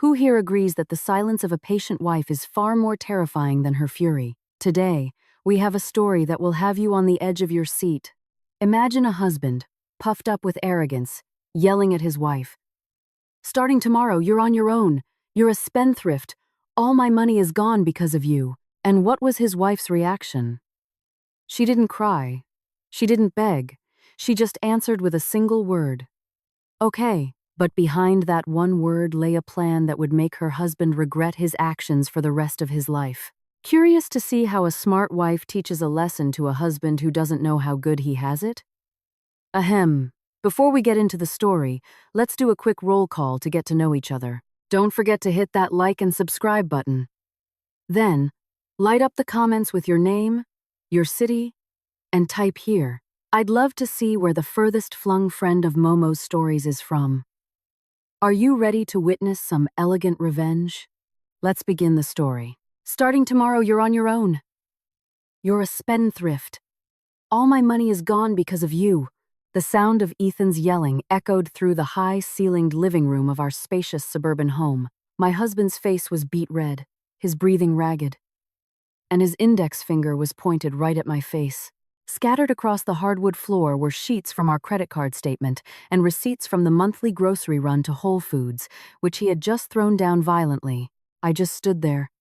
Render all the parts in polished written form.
Who here agrees that the silence of a patient wife is far more terrifying than her fury? Today, we have a story that will have you on the edge of your seat. Imagine a husband, puffed up with arrogance, yelling at his wife. "Starting tomorrow, you're on your own. You're a spendthrift. All my money is gone because of you." And what was his wife's reaction? She didn't cry. She didn't beg. She just answered with a single word. Okay. But behind that one word lay a plan that would make her husband regret his actions for the rest of his life. Curious to see how a smart wife teaches a lesson to a husband who doesn't know how good he has it? Ahem. Before we get into the story, let's do a quick roll call to get to know each other. Don't forget to hit that like and subscribe button. Then, light up the comments with your name, your city, and type here. I'd love to see where the furthest flung friend of Momo's stories is from. Are you ready to witness some elegant revenge? Let's begin the story. Starting tomorrow, you're on your own. You're a spendthrift. All my money is gone because of you. The sound of Ethan's yelling echoed through the high-ceilinged living room of our spacious suburban home. My husband's face was beet red, his breathing ragged, and his index finger was pointed right at my face. Scattered across the hardwood floor were sheets from our credit card statement and receipts from the monthly grocery run to Whole Foods, which he had just thrown down violently. I just stood there,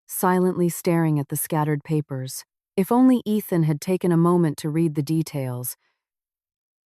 silently staring at the scattered papers. If only Ethan had taken a moment to read the details,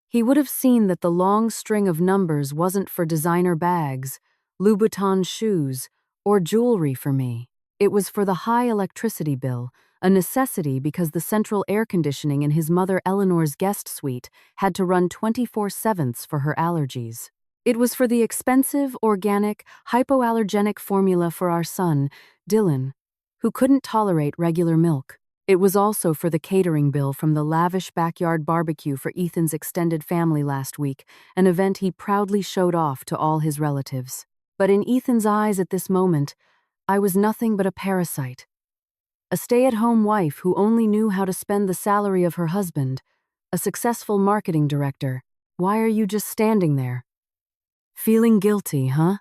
he would have seen that the long string of numbers wasn't for designer bags, Louboutin shoes, or jewelry for me. It was for the high electricity bill, a necessity because the central air conditioning in his mother Eleanor's guest suite had to run 24/7 for her allergies. It was for the expensive, organic, hypoallergenic formula for our son, Dylan, who couldn't tolerate regular milk. It was also for the catering bill from the lavish backyard barbecue for Ethan's extended family last week, an event he proudly showed off to all his relatives. But in Ethan's eyes at this moment, I was nothing but a parasite. A stay-at-home wife who only knew how to spend the salary of her husband, a successful marketing director. Why are you just standing there? Feeling guilty, huh?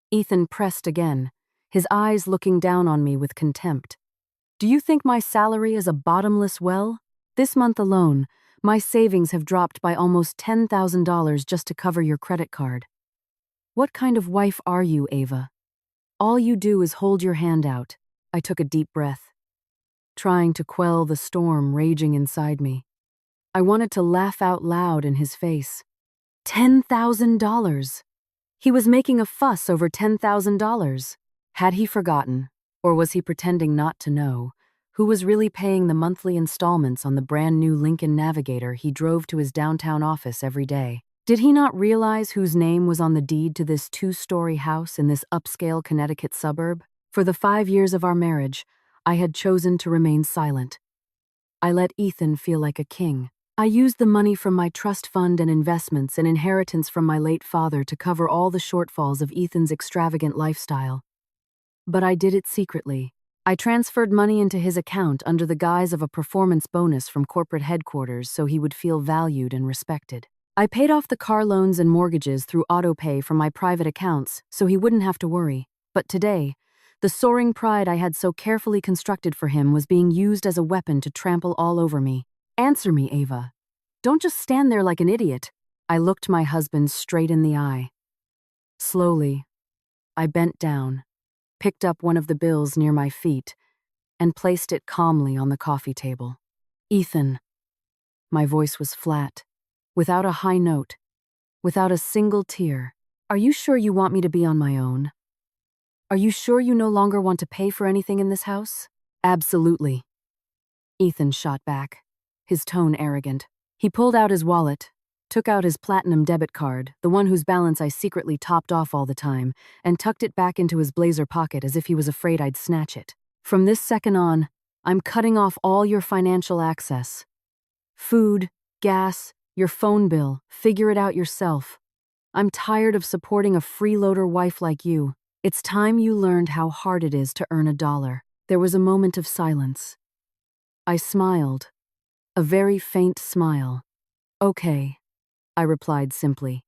Ethan pressed again, his eyes looking down on me with contempt. Do you think my salary is a bottomless well? This month alone, my savings have dropped by almost $10,000 just to cover your credit card. What kind of wife are you, Ava? All you do is hold your hand out. I took a deep breath, trying to quell the storm raging inside me. I wanted to laugh out loud in his face. $10,000! He was making a fuss over $10,000. Had he forgotten, or was he pretending not to know, who was really paying the monthly installments on the brand new Lincoln Navigator he drove to his downtown office every day? Did he not realize whose name was on the deed to this 2-story house in this upscale Connecticut suburb? For the 5 years of our marriage, I had chosen to remain silent. I let Ethan feel like a king. I used the money from my trust fund and investments and inheritance from my late father to cover all the shortfalls of Ethan's extravagant lifestyle. But I did it secretly. I transferred money into his account under the guise of a performance bonus from corporate headquarters so he would feel valued and respected. I paid off the car loans and mortgages through autopay from my private accounts so he wouldn't have to worry. But today, the soaring pride I had so carefully constructed for him was being used as a weapon to trample all over me. Answer me, Ava. Don't just stand there like an idiot. I looked my husband straight in the eye. Slowly, I bent down, picked up one of the bills near my feet, and placed it calmly on the coffee table. Ethan. My voice was flat, without a high note, without a single tear. Are you sure you want me to be on my own? Are you sure you no longer want to pay for anything in this house? Absolutely. Ethan shot back, his tone arrogant. He pulled out his wallet, took out his platinum debit card, the one whose balance I secretly topped off all the time, and tucked it back into his blazer pocket as if he was afraid I'd snatch it. From this second on, I'm cutting off all your financial access. Food, gas, your phone bill, figure it out yourself. I'm tired of supporting a freeloader wife like you. It's time you learned how hard it is to earn $1. There was a moment of silence. I smiled, a very faint smile. Okay, I replied simply.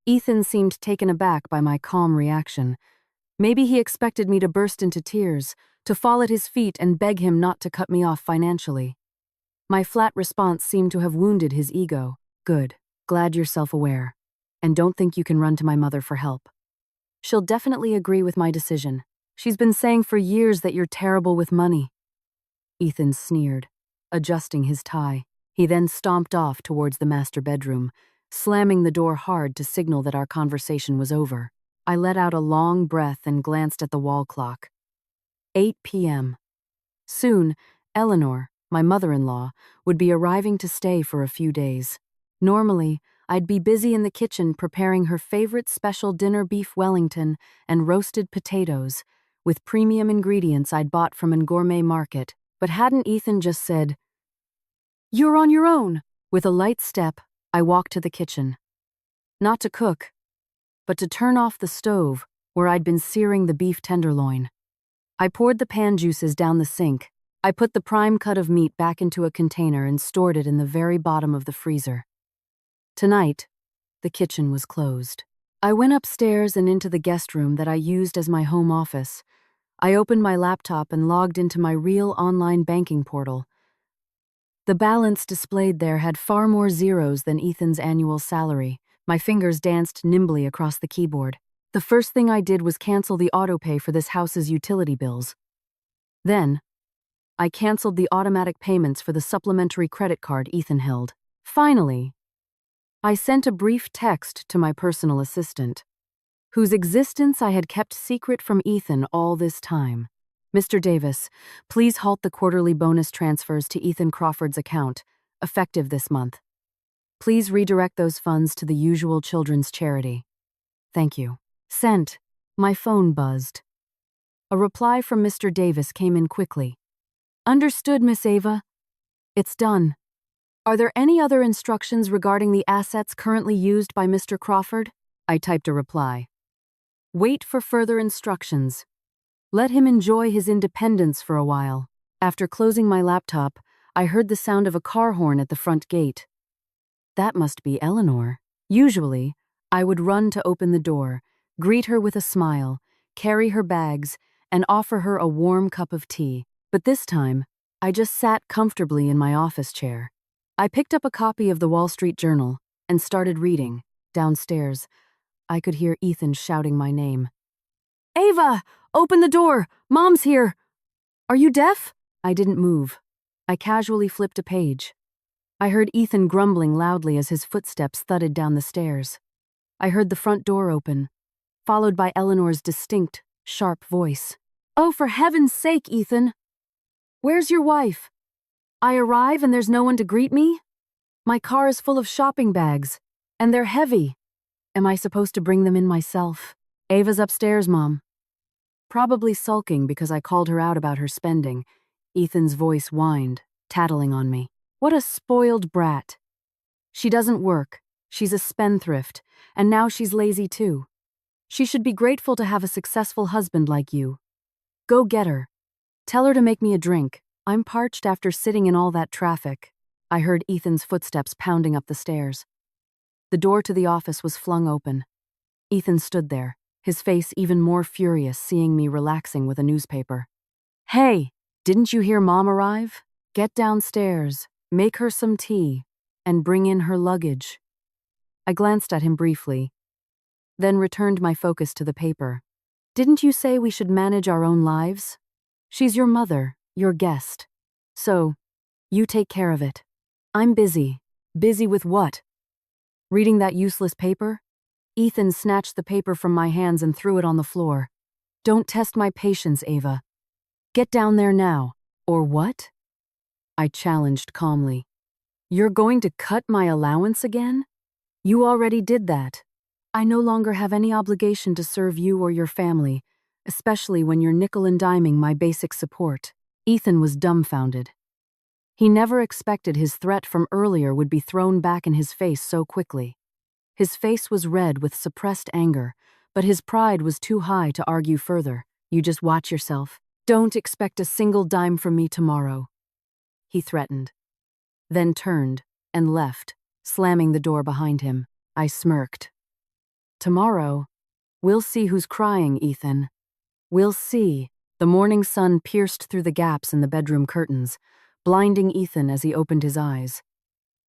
Ethan seemed taken aback by my calm reaction, Maybe he expected me to burst into tears, to fall at his feet and beg him not to cut me off financially. My flat response seemed to have wounded his ego. Good. Glad you're self-aware. And don't think you can run to my mother for help. She'll definitely agree with my decision. She's been saying for years that you're terrible with money. Ethan sneered, adjusting his tie. He then stomped off towards the master bedroom, slamming the door hard to signal that our conversation was over. I let out a long breath and glanced at the wall clock. 8 p.m. Soon, Eleanor, my mother-in-law, would be arriving to stay for a few days. Normally, I'd be busy in the kitchen preparing her favorite special dinner beef Wellington and roasted potatoes, with premium ingredients I'd bought from an gourmet market. But hadn't Ethan just said, "You're on your own"? With a light step, I walked to the kitchen. Not to cook, but to turn off the stove where I'd been searing the beef tenderloin. I poured the pan juices down the sink. I put the prime cut of meat back into a container and stored it in the very bottom of the freezer. Tonight, the kitchen was closed. I went upstairs and into the guest room that I used as my home office. I opened my laptop and logged into my real online banking portal. The balance displayed there had far more zeros than Ethan's annual salary. My fingers danced nimbly across the keyboard. The first thing I did was cancel the autopay for this house's utility bills. Then, I canceled the automatic payments for the supplementary credit card Ethan held. Finally, I sent a brief text to my personal assistant, whose existence I had kept secret from Ethan all this time. Mr. Davis, please halt the quarterly bonus transfers to Ethan Crawford's account, effective this month. Please redirect those funds to the usual children's charity. Thank you. Sent. My phone buzzed. A reply from Mr. Davis came in quickly. Understood, Miss Ava. It's done. Are there any other instructions regarding the assets currently used by Mr. Crawford? I typed a reply. Wait for further instructions. Let him enjoy his independence for a while. After closing my laptop, I heard the sound of a car horn at the front gate. That must be Eleanor. Usually, I would run to open the door, greet her with a smile, carry her bags, and offer her a warm cup of tea. But this time, I just sat comfortably in my office chair. I picked up a copy of the Wall Street Journal and started reading. Downstairs, I could hear Ethan shouting my name. Ava! Open the door! Mom's here! Are you deaf? I didn't move. I casually flipped a page. I heard Ethan grumbling loudly as his footsteps thudded down the stairs. I heard the front door open, followed by Eleanor's distinct, sharp voice. Oh, for heaven's sake, Ethan! Where's your wife? I arrive and there's no one to greet me? My car is full of shopping bags, and they're heavy. Am I supposed to bring them in myself? Ava's upstairs, Mom. Probably sulking because I called her out about her spending, Ethan's voice whined, tattling on me. What a spoiled brat. She doesn't work, she's a spendthrift, and now she's lazy too. She should be grateful to have a successful husband like you. Go get her. Tell her to make me a drink. I'm parched after sitting in all that traffic. I heard Ethan's footsteps pounding up the stairs. The door to the office was flung open. Ethan stood there, his face even more furious seeing me relaxing with a newspaper. Hey, didn't you hear Mom arrive? Get downstairs, make her some tea, and bring in her luggage. I glanced at him briefly, then returned my focus to the paper. Didn't you say we should manage our own lives? She's your mother, your guest. So, you take care of it. I'm busy. Busy with what? Reading that useless paper? Ethan snatched the paper from my hands and threw it on the floor. Don't test my patience, Ava. Get down there now. Or what? I challenged calmly. You're going to cut my allowance again? You already did that. I no longer have any obligation to serve you or your family, especially when you're nickel and diming my basic support. Ethan was dumbfounded. He never expected his threat from earlier would be thrown back in his face so quickly. His face was red with suppressed anger, but his pride was too high to argue further. You just watch yourself. Don't expect a single dime from me tomorrow, he threatened, then turned and left, slamming the door behind him. I smirked. Tomorrow, we'll see who's crying, Ethan. We'll see. The morning sun pierced through the gaps in the bedroom curtains, blinding Ethan as he opened his eyes.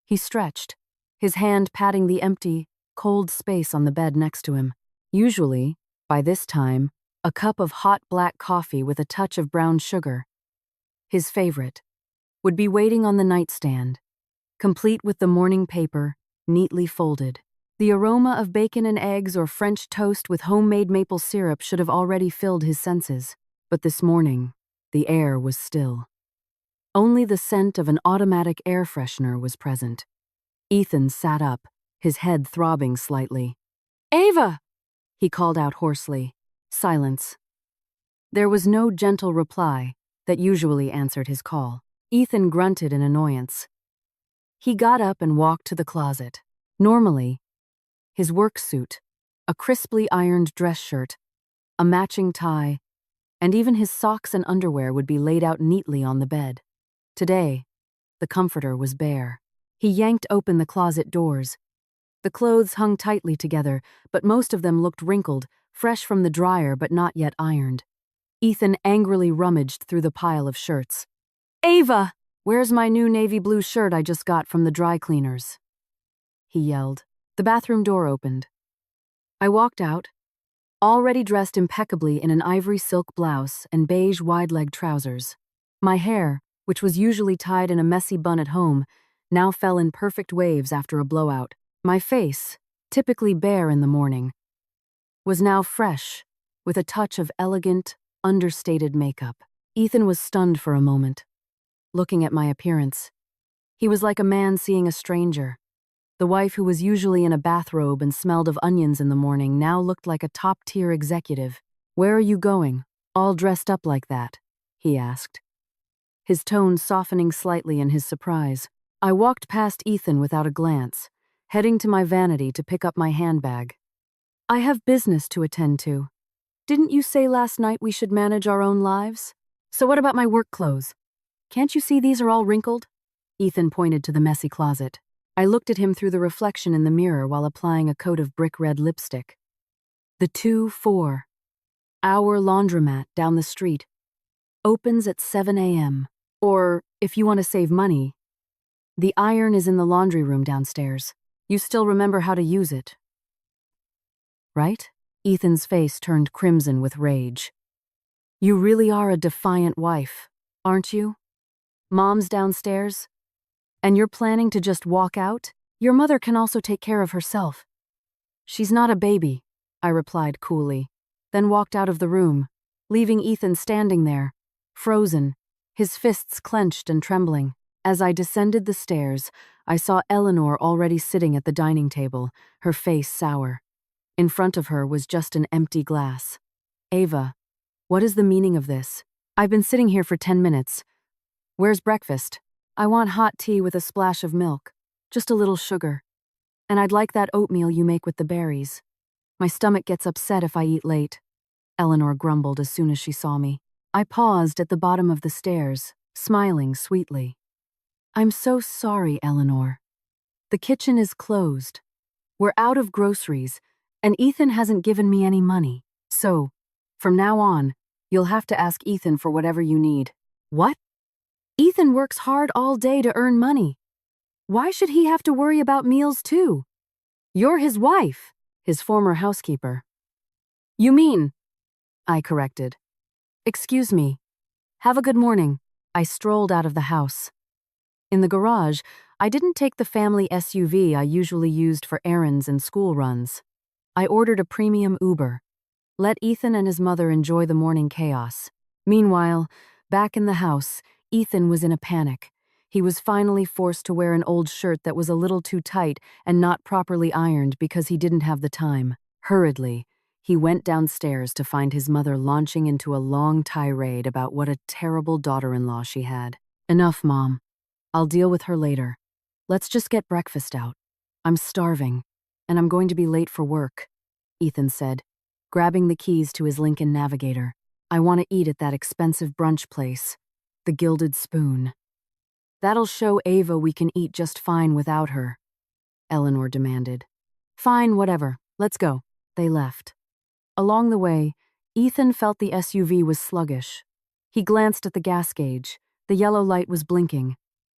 He stretched, his hand patting the empty, cold space on the bed next to him. Usually, by this time, a cup of hot black coffee with a touch of brown sugar, his favorite, would be waiting on the nightstand, complete with the morning paper, neatly folded. The aroma of bacon and eggs or French toast with homemade maple syrup should have already filled his senses, but this morning, the air was still. Only the scent of an automatic air freshener was present. Ethan sat up, his head throbbing slightly. "Ava!" he called out hoarsely. Silence. There was no gentle reply that usually answered his call. Ethan grunted in annoyance. He got up and walked to the closet. Normally, his work suit, a crisply ironed dress shirt, a matching tie, and even his socks and underwear would be laid out neatly on the bed. Today, the comforter was bare. He yanked open the closet doors. The clothes hung tightly together, but most of them looked wrinkled, fresh from the dryer but not yet ironed. Ethan angrily rummaged through the pile of shirts. "Ava! Where's my new navy blue shirt I just got from the dry cleaners?" he yelled. The bathroom door opened. I walked out, already dressed impeccably in an ivory silk blouse and beige wide-leg trousers. My hair, which was usually tied in a messy bun at home, now fell in perfect waves after a blowout. My face, typically bare in the morning, was now fresh, with a touch of elegant, understated makeup. Ethan was stunned for a moment, looking at my appearance. He was like a man seeing a stranger. The wife who was usually in a bathrobe and smelled of onions in the morning now looked like a top-tier executive. "Where are you going, all dressed up like that?" he asked, his tone softening slightly in his surprise. I walked past Ethan without a glance, heading to my vanity to pick up my handbag. "I have business to attend to. Didn't you say last night we should manage our own lives? So what about my work clothes? Can't you see these are all wrinkled?" Ethan pointed to the messy closet. I looked at him through the reflection in the mirror while applying a coat of brick-red lipstick. The 2-4-hour laundromat down the street opens at 7 a.m. Or, if you want to save money, the iron is in the laundry room downstairs. You still remember how to use it, right? Ethan's face turned crimson with rage. "You really are a defiant wife, aren't you? Mom's downstairs? And you're planning to just walk out? Your mother can also take care of herself." "She's not a baby," I replied coolly, then walked out of the room, leaving Ethan standing there, frozen, his fists clenched and trembling. As I descended the stairs, I saw Eleanor already sitting at the dining table, her face sour. In front of her was just an empty glass. "Ava, what is the meaning of this? I've been sitting here for 10 minutes. Where's breakfast? I want hot tea with a splash of milk, just a little sugar. And I'd like that oatmeal you make with the berries. My stomach gets upset if I eat late," Eleanor grumbled as soon as she saw me. I paused at the bottom of the stairs, smiling sweetly. "I'm so sorry, Eleanor. The kitchen is closed. We're out of groceries, and Ethan hasn't given me any money. So, from now on, you'll have to ask Ethan for whatever you need." "What? Ethan works hard all day to earn money. Why should he have to worry about meals too? You're his wife," his former housekeeper. "You mean," I corrected. "Excuse me. Have a good morning." I strolled out of the house. In the garage, I didn't take the family SUV I usually used for errands and school runs. I ordered a premium Uber. Let Ethan and his mother enjoy the morning chaos. Meanwhile, back in the house, Ethan was in a panic. He was finally forced to wear an old shirt that was a little too tight and not properly ironed because he didn't have the time. Hurriedly, he went downstairs to find his mother launching into a long tirade about what a terrible daughter-in-law she had. "Enough, Mom. I'll deal with her later. Let's just get breakfast out. I'm starving, and I'm going to be late for work," Ethan said, grabbing the keys to his Lincoln Navigator. "I want to eat at that expensive brunch place, the Gilded Spoon." "That'll show Ava we can eat just fine without her," Eleanor demanded. "Fine, whatever. Let's go." They left. Along the way, Ethan felt the SUV was sluggish. He glanced at the gas gauge. The yellow light was blinking.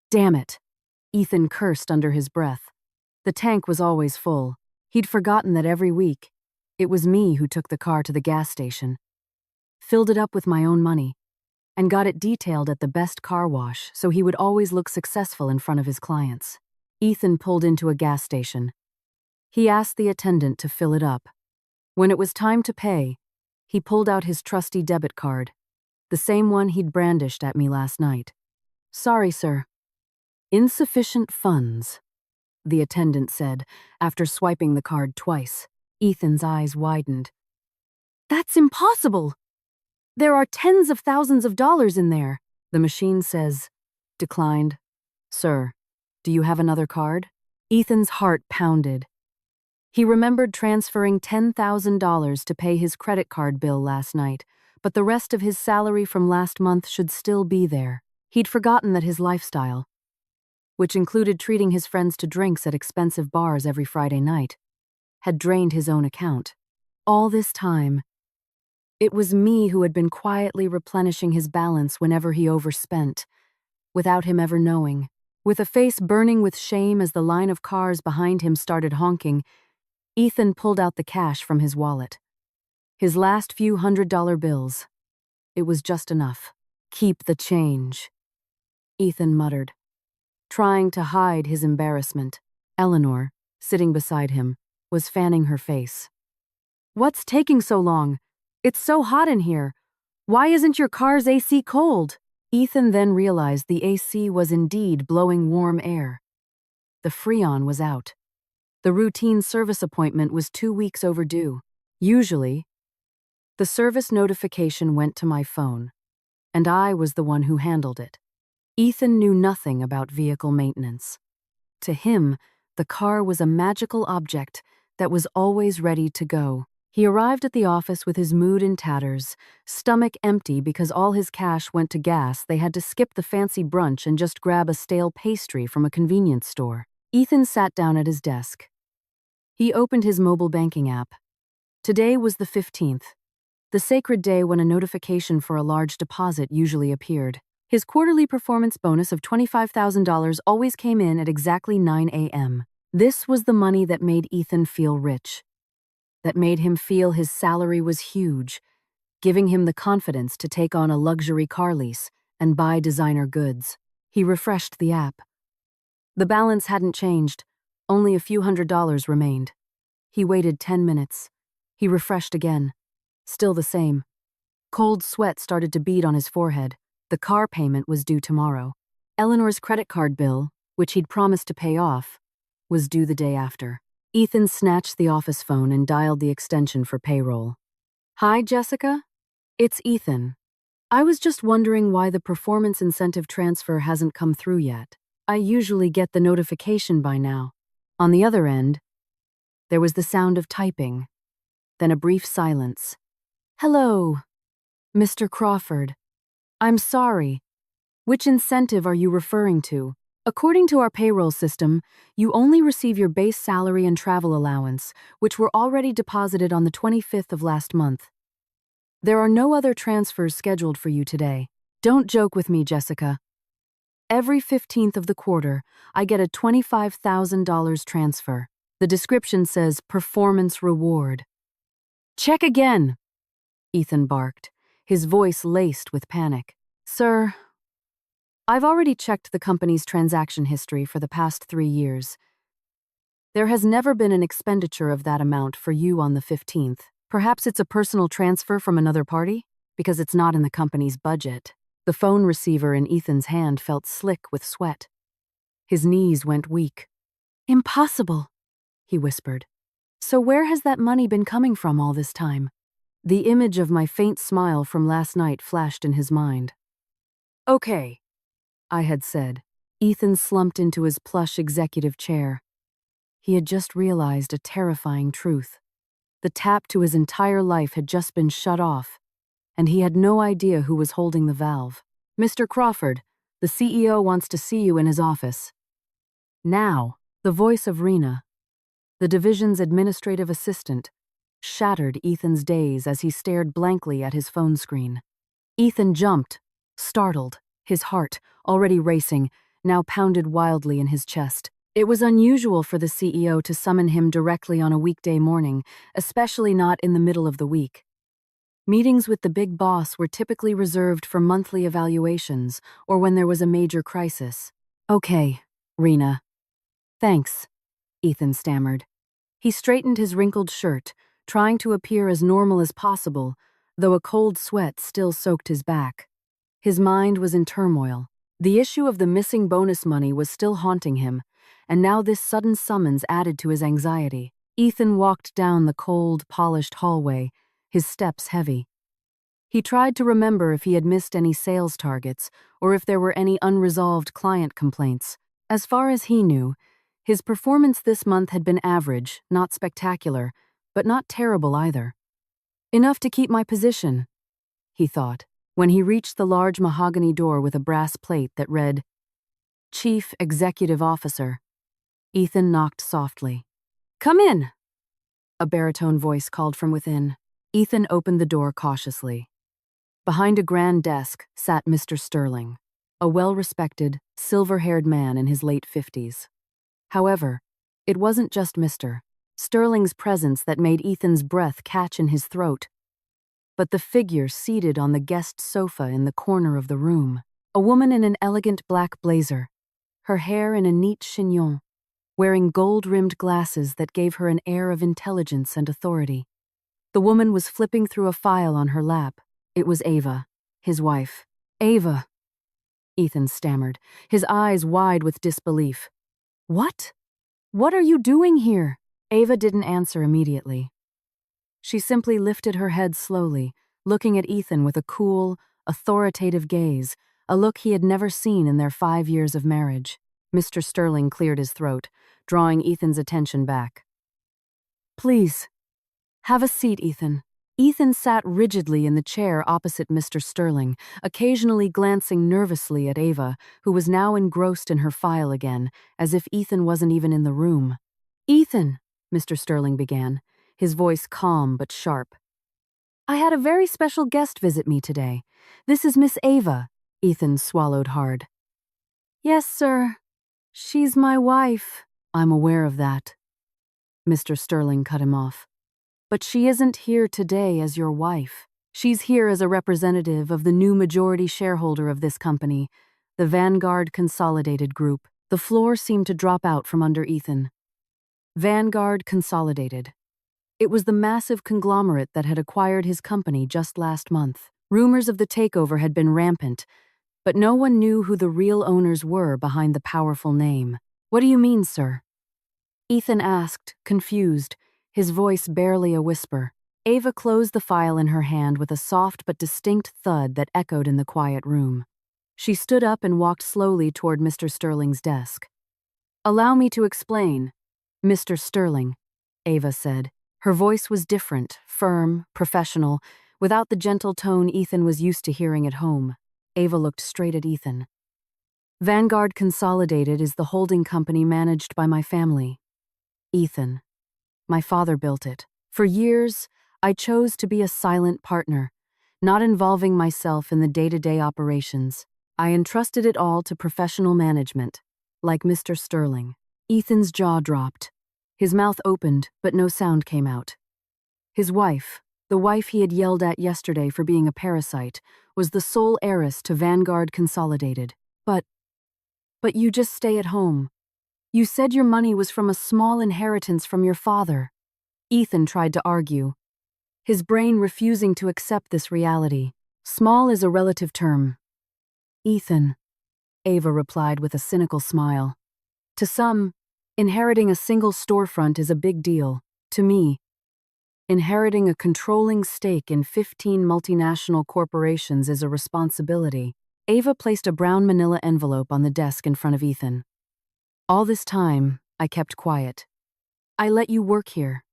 Damn it! Ethan cursed under his breath. The tank was always full. He'd forgotten that every week, it was me who took the car to the gas station, filled it up with my own money, and got it detailed at the best car wash so he would always look successful in front of his clients. Ethan pulled into a gas station. He asked the attendant to fill it up. When it was time to pay, he pulled out his trusty debit card, the same one he'd brandished at me last night. "Sorry, sir. Insufficient funds," the attendant said, after swiping the card twice. Ethan's eyes widened. "That's impossible! There are tens of thousands of dollars in there." The machine says, "Declined." "Sir, do you have another card?" Ethan's heart pounded. He remembered transferring $10,000 to pay his credit card bill last night, but the rest of his salary from last month should still be there. He'd forgotten that his lifestyle, which included treating his friends to drinks at expensive bars every Friday night, had drained his own account. All this time, it was me who had been quietly replenishing his balance whenever he overspent, without him ever knowing. With a face burning with shame as the line of cars behind him started honking, Ethan pulled out the cash from his wallet. His last few $100 bills. It was just enough. "Keep the change," Ethan muttered, trying to hide his embarrassment. Eleanor, sitting beside him, was fanning her face. "What's taking so long? It's so hot in here. Why isn't your car's AC cold?" Ethan then realized the AC was indeed blowing warm air. The Freon was out. The routine service appointment was 2 weeks overdue. Usually, the service notification went to my phone, and I was the one who handled it. Ethan knew nothing about vehicle maintenance. To him, the car was a magical object that was always ready to go. He arrived at the office with his mood in tatters, stomach empty because all his cash went to gas. They had to skip the fancy brunch and just grab a stale pastry from a convenience store. Ethan sat down at his desk. He opened his mobile banking app. Today was the 15th, the sacred day when a notification for a large deposit usually appeared. His quarterly performance bonus of $25,000 always came in at exactly 9 a.m. This was the money that made Ethan feel rich, that made him feel his salary was huge, giving him the confidence to take on a luxury car lease and buy designer goods. He refreshed the app. The balance hadn't changed. Only a few $100s remained. He waited 10 minutes. He refreshed again. Still the same. Cold sweat started to bead on his forehead. The car payment was due tomorrow. Eleanor's credit card bill, which he'd promised to pay off, was due the day after. Ethan snatched the office phone and dialed the extension for payroll. "Hi, Jessica? It's Ethan. I was just wondering why the performance incentive transfer hasn't come through yet. I usually get the notification by now." On the other end, there was the sound of typing, then a brief silence. "Hello, Mr. Crawford. I'm sorry. Which incentive are you referring to? According to our payroll system, you only receive your base salary and travel allowance, which were already deposited on the 25th of last month. There are no other transfers scheduled for you today. Don't joke with me, Jessica. Every 15th of the quarter, I get a $25,000 transfer. The description says performance reward." "Check again," Ethan barked, his voice laced with panic. "Sir, I've already checked the company's transaction history for the past 3 years. There has never been an expenditure of that amount for you on the 15th. Perhaps it's a personal transfer from another party? Because it's not in the company's budget." The phone receiver in Ethan's hand felt slick with sweat. His knees went weak. "Impossible," he whispered. "So where has that money been coming from all this time?" The image of my faint smile from last night flashed in his mind. "Okay," I had said. Ethan slumped into his plush executive chair. He had just realized a terrifying truth. The tap to his entire life had just been shut off, and he had no idea who was holding the valve. "Mr. Crawford, the CEO wants to see you in his office." Now, the voice of Rena, the division's administrative assistant, shattered Ethan's daze as he stared blankly at his phone screen. Ethan jumped, startled, his heart, already racing, now pounded wildly in his chest. It was unusual for the CEO to summon him directly on a weekday morning, especially not in the middle of the week. Meetings with the big boss were typically reserved for monthly evaluations or when there was a major crisis. "Okay, Rena. Thanks," Ethan stammered. He straightened his wrinkled shirt, trying to appear as normal as possible, though a cold sweat still soaked his back. His mind was in turmoil. The issue of the missing bonus money was still haunting him, and now this sudden summons added to his anxiety. Ethan walked down the cold, polished hallway, his steps heavy. He tried to remember if he had missed any sales targets or if there were any unresolved client complaints. As far as he knew, his performance this month had been average, not spectacular, but not terrible either. "Enough to keep my position," he thought, when he reached the large mahogany door with a brass plate that read, "Chief Executive Officer." Ethan knocked softly. "Come in," a baritone voice called from within. Ethan opened the door cautiously. Behind a grand desk sat Mr. Sterling, a well-respected, silver-haired man in his late 50s. However, it wasn't just Mr. Sterling's presence that made Ethan's breath catch in his throat, but the figure seated on the guest sofa in the corner of the room. A woman in an elegant black blazer, her hair in a neat chignon, wearing gold-rimmed glasses that gave her an air of intelligence and authority. The woman was flipping through a file on her lap. It was Ava, his wife. "Ava," Ethan stammered, his eyes wide with disbelief. "What? What are you doing here?" Ava didn't answer immediately. She simply lifted her head slowly, looking at Ethan with a cool, authoritative gaze, a look he had never seen in their 5 years of marriage. Mr. Sterling cleared his throat, drawing Ethan's attention back. "Please, have a seat, Ethan." Ethan sat rigidly in the chair opposite Mr. Sterling, occasionally glancing nervously at Ava, who was now engrossed in her file again, as if Ethan wasn't even in the room. "Ethan," Mr. Sterling began, his voice calm but sharp. "I had a very special guest visit me today. This is Miss Ava." Ethan swallowed hard. "Yes, sir. She's my wife." "I'm aware of that." Mr. Sterling cut him off. "But she isn't here today as your wife. She's here as a representative of the new majority shareholder of this company, the Vanguard Consolidated Group." The floor seemed to drop out from under Ethan. Vanguard Consolidated. It was the massive conglomerate that had acquired his company just last month. Rumors of the takeover had been rampant, but no one knew who the real owners were behind the powerful name. "What do you mean, sir?" Ethan asked, confused, his voice barely a whisper. Ava closed the file in her hand with a soft but distinct thud that echoed in the quiet room. She stood up and walked slowly toward Mr. Sterling's desk. "Allow me to explain, Mr. Sterling," Ava said. Her voice was different, firm, professional, without the gentle tone Ethan was used to hearing at home. Ava looked straight at Ethan. "Vanguard Consolidated is the holding company managed by my family. Ethan. My father built it. For years, I chose to be a silent partner, not involving myself in the day-to-day operations. I entrusted it all to professional management, like Mr. Sterling." Ethan's jaw dropped. His mouth opened, but no sound came out. His wife, the wife he had yelled at yesterday for being a parasite, was the sole heiress to Vanguard Consolidated. But you just stay at home. You said your money was from a small inheritance from your father." Ethan tried to argue, his brain refusing to accept this reality. "Small is a relative term, Ethan," Ava replied with a cynical smile. "To some, inheriting a single storefront is a big deal. To me, inheriting a controlling stake in 15 multinational corporations is a responsibility." Ava placed a brown manila envelope on the desk in front of Ethan. "All this time, I kept quiet. I let you work here,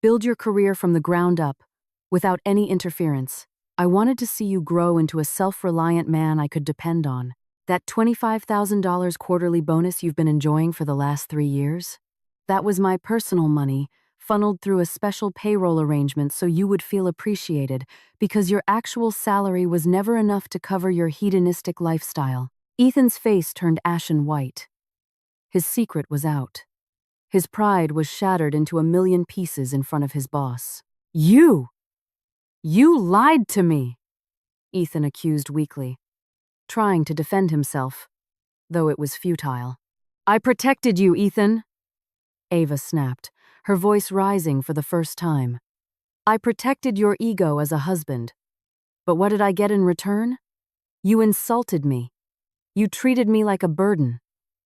build your career from the ground up, without any interference. I wanted to see you grow into a self-reliant man I could depend on. That $25,000 quarterly bonus you've been enjoying for the last 3 years? That was my personal money, funneled through a special payroll arrangement so you would feel appreciated because your actual salary was never enough to cover your hedonistic lifestyle. Ethan's face turned ashen white. His secret was out. His pride was shattered into a million pieces in front of his boss. You lied to me, Ethan accused weakly, trying to defend himself, though it was futile. I protected you, Ethan, Ava snapped, her voice rising for the first time. I protected your ego as a husband. But what did I get in return? You insulted me. You treated me like a burden.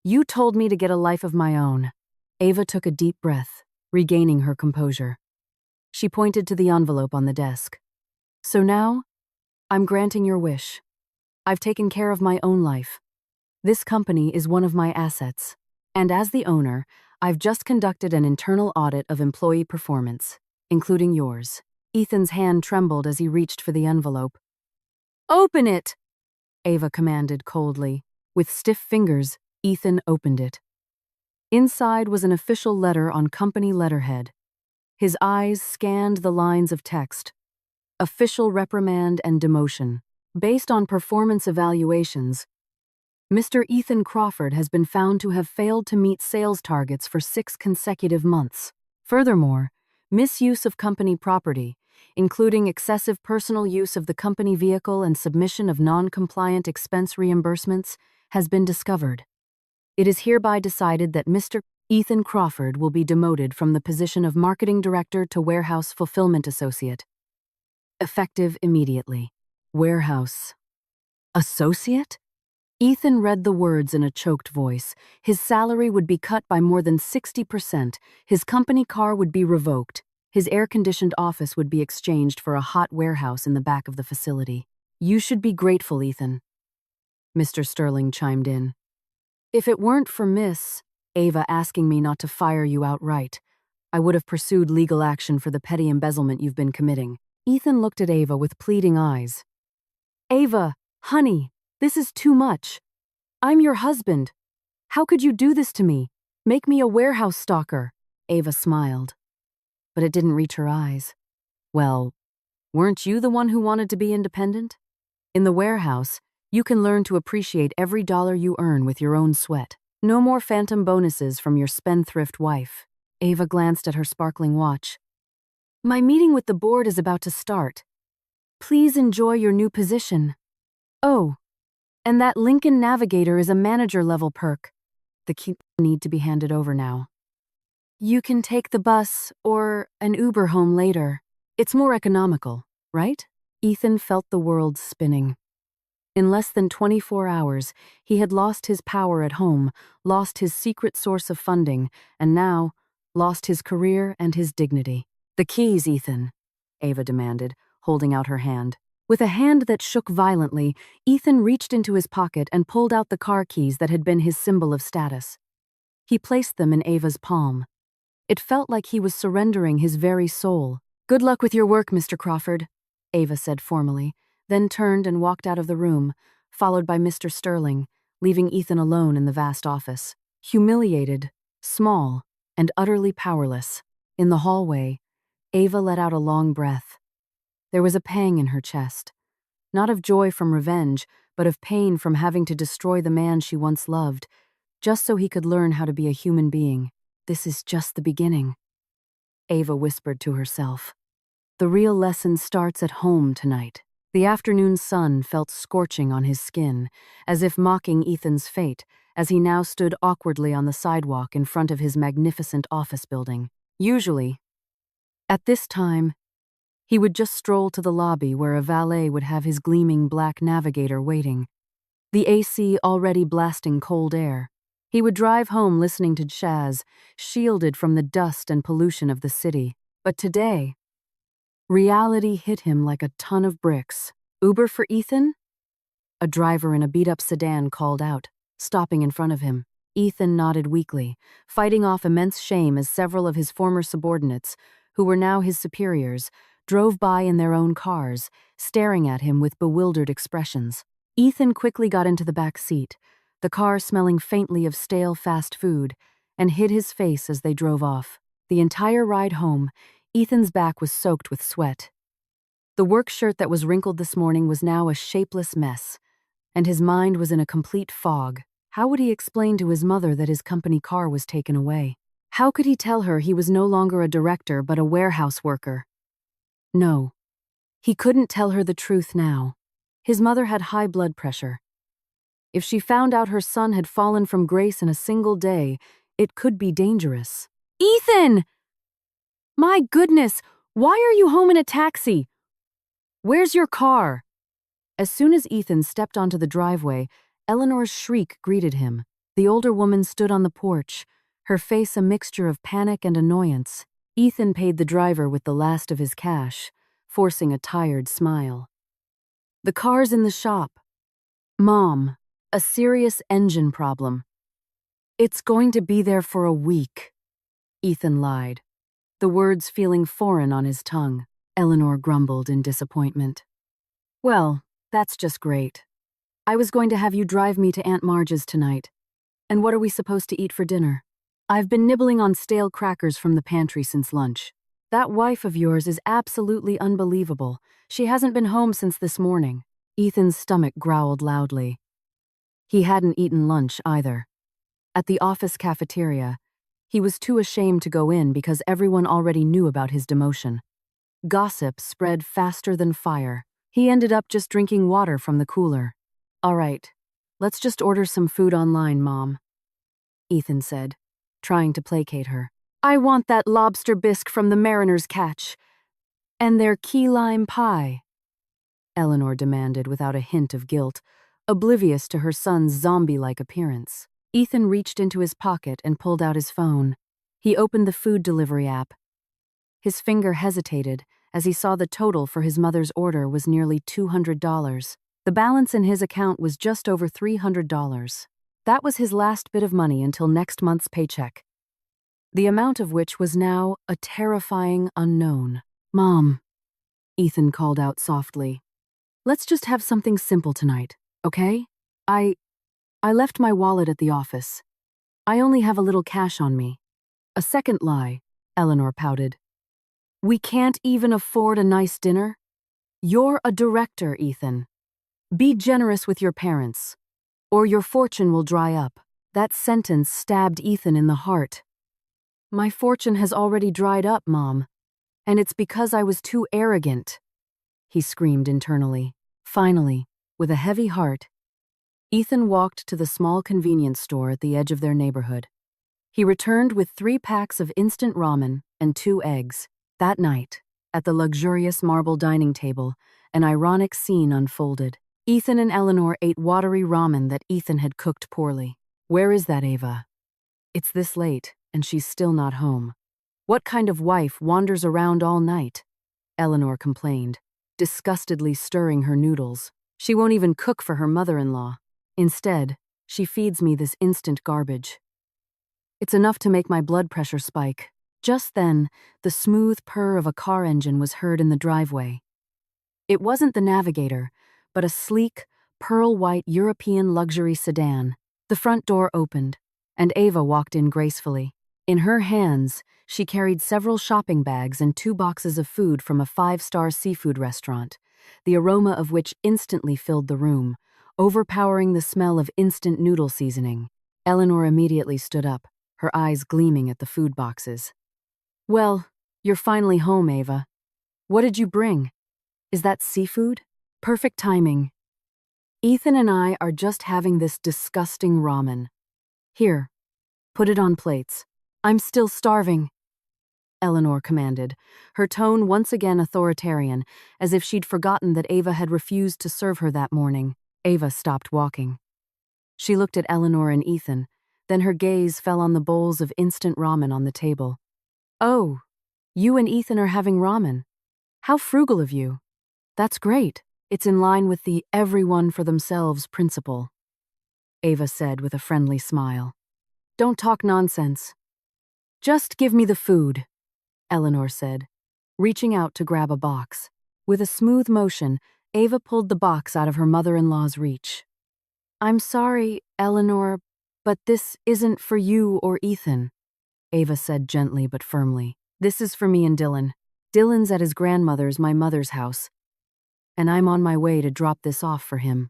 You told me to get a life of my own. Ava took a deep breath, regaining her composure. She pointed to the envelope on the desk. So now, I'm granting your wish. I've taken care of my own life. This company is one of my assets. And as the owner, I've just conducted an internal audit of employee performance, including yours. Ethan's hand trembled as he reached for the envelope. Open it, Ava commanded coldly. With stiff fingers, Ethan opened it. Inside was an official letter on company letterhead. His eyes scanned the lines of text. Official reprimand and demotion. Based on performance evaluations, Mr. Ethan Crawford has been found to have failed to meet sales targets for 6 consecutive months. Furthermore, misuse of company property, including excessive personal use of the company vehicle and submission of non-compliant expense reimbursements, has been discovered. It is hereby decided that Mr. Ethan Crawford will be demoted from the position of Marketing Director to Warehouse Fulfillment Associate. Effective immediately. Warehouse Associate? Ethan read the words in a choked voice. His salary would be cut by more than 60%, his company car would be revoked, his air-conditioned office would be exchanged for a hot warehouse in the back of the facility. You should be grateful, Ethan, Mr. Sterling chimed in. If it weren't for Miss Ava asking me not to fire you outright, I would have pursued legal action for the petty embezzlement you've been committing. Ethan looked at Ava with pleading eyes. Ava, honey, this is too much. I'm your husband. How could you do this to me? Make me a warehouse stalker. Ava smiled. But it didn't reach her eyes. Well, weren't you the one who wanted to be independent? In the warehouse, you can learn to appreciate every dollar you earn with your own sweat. No more phantom bonuses from your spendthrift wife. Ava glanced at her sparkling watch. My meeting with the board is about to start. Please enjoy your new position. Oh, and that Lincoln Navigator is a manager-level perk. The keys need to be handed over now. You can take the bus or an Uber home later. It's more economical, right? Ethan felt the world spinning. In less than 24 hours, he had lost his power at home, lost his secret source of funding, and now lost his career and his dignity. The keys, Ethan, Ava demanded, holding out her hand. With a hand that shook violently, Ethan reached into his pocket and pulled out the car keys that had been his symbol of status. He placed them in Ava's palm. It felt like he was surrendering his very soul. Good luck with your work, Mr. Crawford, Ava said formally, then turned and walked out of the room, followed by Mr. Sterling, leaving Ethan alone in the vast office. Humiliated, small, and utterly powerless. In the hallway, Ava let out a long breath. There was a pang in her chest, not of joy from revenge, but of pain from having to destroy the man she once loved, just so he could learn how to be a human being. This is just the beginning, Ava whispered to herself. The real lesson starts at home tonight. The afternoon sun felt scorching on his skin, as if mocking Ethan's fate, as he now stood awkwardly on the sidewalk in front of his magnificent office building. Usually, at this time, he would just stroll to the lobby where a valet would have his gleaming black Navigator waiting, the AC already blasting cold air. He would drive home listening to jazz, shielded from the dust and pollution of the city. But today, reality hit him like a ton of bricks. Uber for Ethan? A driver in a beat-up sedan called out, stopping in front of him. Ethan nodded weakly, fighting off immense shame as several of his former subordinates, who were now his superiors, drove by in their own cars, staring at him with bewildered expressions. Ethan quickly got into the back seat, the car smelling faintly of stale fast food, and hid his face as they drove off. The entire ride home, Ethan's back was soaked with sweat. The work shirt that was wrinkled this morning was now a shapeless mess, and his mind was in a complete fog. How would he explain to his mother that his company car was taken away? How could he tell her he was no longer a director but a warehouse worker? No. He couldn't tell her the truth now. His mother had high blood pressure. If she found out her son had fallen from grace in a single day, it could be dangerous. Ethan! My goodness, why are you home in a taxi? Where's your car? As soon as Ethan stepped onto the driveway, Eleanor's shriek greeted him. The older woman stood on the porch, her face a mixture of panic and annoyance. Ethan paid the driver with the last of his cash, forcing a tired smile. The car's in the shop. Mom, a serious engine problem. It's going to be there for a week. Ethan lied, the words feeling foreign on his tongue. Eleanor grumbled in disappointment. Well, that's just great. I was going to have you drive me to Aunt Marge's tonight. And what are we supposed to eat for dinner? I've been nibbling on stale crackers from the pantry since lunch. That wife of yours is absolutely unbelievable. She hasn't been home since this morning. Ethan's stomach growled loudly. He hadn't eaten lunch either. At the office cafeteria, he was too ashamed to go in because everyone already knew about his demotion. Gossip spread faster than fire. He ended up just drinking water from the cooler. All right, let's just order some food online, Mom, Ethan said, trying to placate her. I want that lobster bisque from the Mariner's Catch. And their key lime pie, Eleanor demanded without a hint of guilt, oblivious to her son's zombie-like appearance. Ethan reached into his pocket and pulled out his phone. He opened the food delivery app. His finger hesitated as he saw the total for his mother's order was nearly $200. The balance in his account was just over $300. That was his last bit of money until next month's paycheck, the amount of which was now a terrifying unknown. Mom, Ethan called out softly. Let's just have something simple tonight, okay? I left my wallet at the office. I only have a little cash on me. A second lie, Eleanor pouted. We can't even afford a nice dinner? You're a director, Ethan. Be generous with your parents, or your fortune will dry up. That sentence stabbed Ethan in the heart. My fortune has already dried up, Mom, and it's because I was too arrogant, he screamed internally. Finally, with a heavy heart, Ethan walked to the small convenience store at the edge of their neighborhood. He returned with 3 packs of instant ramen and 2 eggs. That night, at the luxurious marble dining table, an ironic scene unfolded. Ethan and Eleanor ate watery ramen that Ethan had cooked poorly. Where is that Ava? It's this late, and she's still not home. What kind of wife wanders around all night? Eleanor complained, disgustedly stirring her noodles. She won't even cook for her mother-in-law. Instead, she feeds me this instant garbage. It's enough to make my blood pressure spike. Just then, the smooth purr of a car engine was heard in the driveway. It wasn't the Navigator, but a sleek, pearl-white European luxury sedan. The front door opened, and Ava walked in gracefully. In her hands, she carried several shopping bags and 2 boxes of food from a 5-star seafood restaurant, the aroma of which instantly filled the room, overpowering the smell of instant noodle seasoning. Eleanor immediately stood up, her eyes gleaming at the food boxes. Well, you're finally home, Ava. What did you bring? Is that seafood? Perfect timing. Ethan and I are just having this disgusting ramen. Here, put it on plates. I'm still starving, Eleanor commanded, her tone once again authoritarian, as if she'd forgotten that Ava had refused to serve her that morning. Ava stopped walking. She looked at Eleanor and Ethan, then her gaze fell on the bowls of instant ramen on the table. Oh, you and Ethan are having ramen. How frugal of you. That's great. It's in line with the everyone for themselves principle, Ava said with a friendly smile. Don't talk nonsense. Just give me the food, Eleanor said, reaching out to grab a box. With a smooth motion, Ava pulled the box out of her mother-in-law's reach. I'm sorry, Eleanor, but this isn't for you or Ethan. Ava said gently but firmly. This is for me and Dylan. Dylan's at his grandmother's, my mother's house, and I'm on my way to drop this off for him.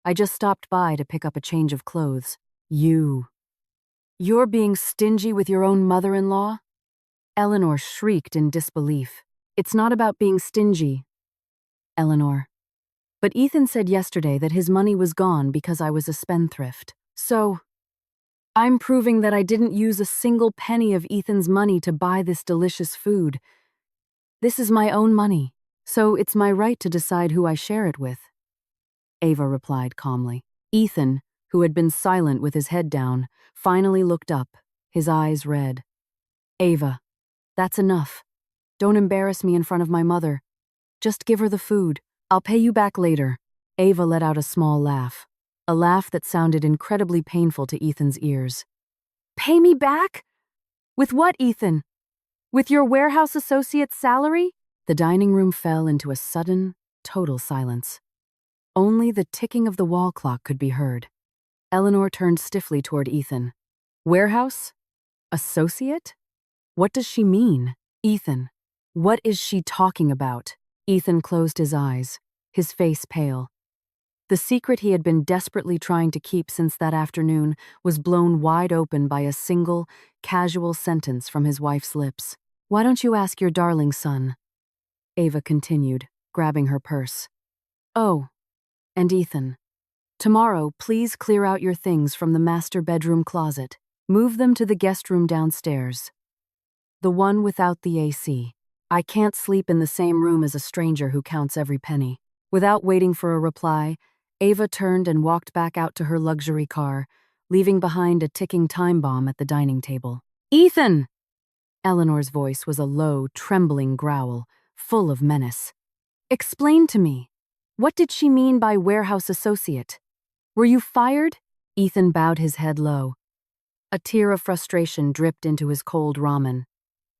I just stopped by to pick up a change of clothes. You're being stingy with your own mother-in-law? Eleanor shrieked in disbelief. It's not about being stingy, Eleanor. But Ethan said yesterday that his money was gone because I was a spendthrift. So, I'm proving that I didn't use a single penny of Ethan's money to buy this delicious food. This is my own money, so it's my right to decide who I share it with. Ava replied calmly. Ethan, who had been silent with his head down, finally looked up, his eyes red. Ava, that's enough. Don't embarrass me in front of my mother. Just give her the food. I'll pay you back later. Ava let out a small laugh, a laugh that sounded incredibly painful to Ethan's ears. Pay me back? With what, Ethan? With your warehouse associate's salary? The dining room fell into a sudden, total silence. Only the ticking of the wall clock could be heard. Eleanor turned stiffly toward Ethan. Warehouse? Associate? What does she mean? Ethan, what is she talking about? Ethan closed his eyes, his face pale. The secret he had been desperately trying to keep since that afternoon was blown wide open by a single, casual sentence from his wife's lips. Why don't you ask your darling son? Ava continued, grabbing her purse. Oh, and Ethan, tomorrow please clear out your things from the master bedroom closet. Move them to the guest room downstairs. The one without the AC. I can't sleep in the same room as a stranger who counts every penny. Without waiting for a reply, Ava turned and walked back out to her luxury car, leaving behind a ticking time bomb at the dining table. Ethan! Eleanor's voice was a low, trembling growl, full of menace. Explain to me. What did she mean by warehouse associate? Were you fired? Ethan bowed his head low. A tear of frustration dripped into his cold ramen.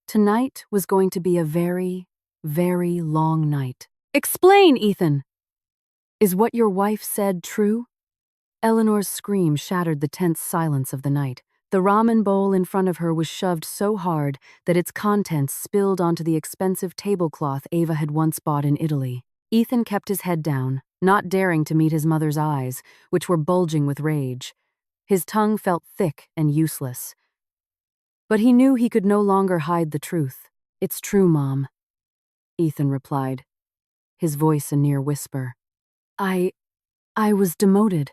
Tonight was going to be a very, very long night. Explain, Ethan! Is what your wife said true? Eleanor's scream shattered the tense silence of the night. The ramen bowl in front of her was shoved so hard that its contents spilled onto the expensive tablecloth Ava had once bought in Italy. Ethan kept his head down, not daring to meet his mother's eyes, which were bulging with rage. His tongue felt thick and useless. But he knew he could no longer hide the truth. It's true, Mom, Ethan replied, his voice a near whisper. I was demoted.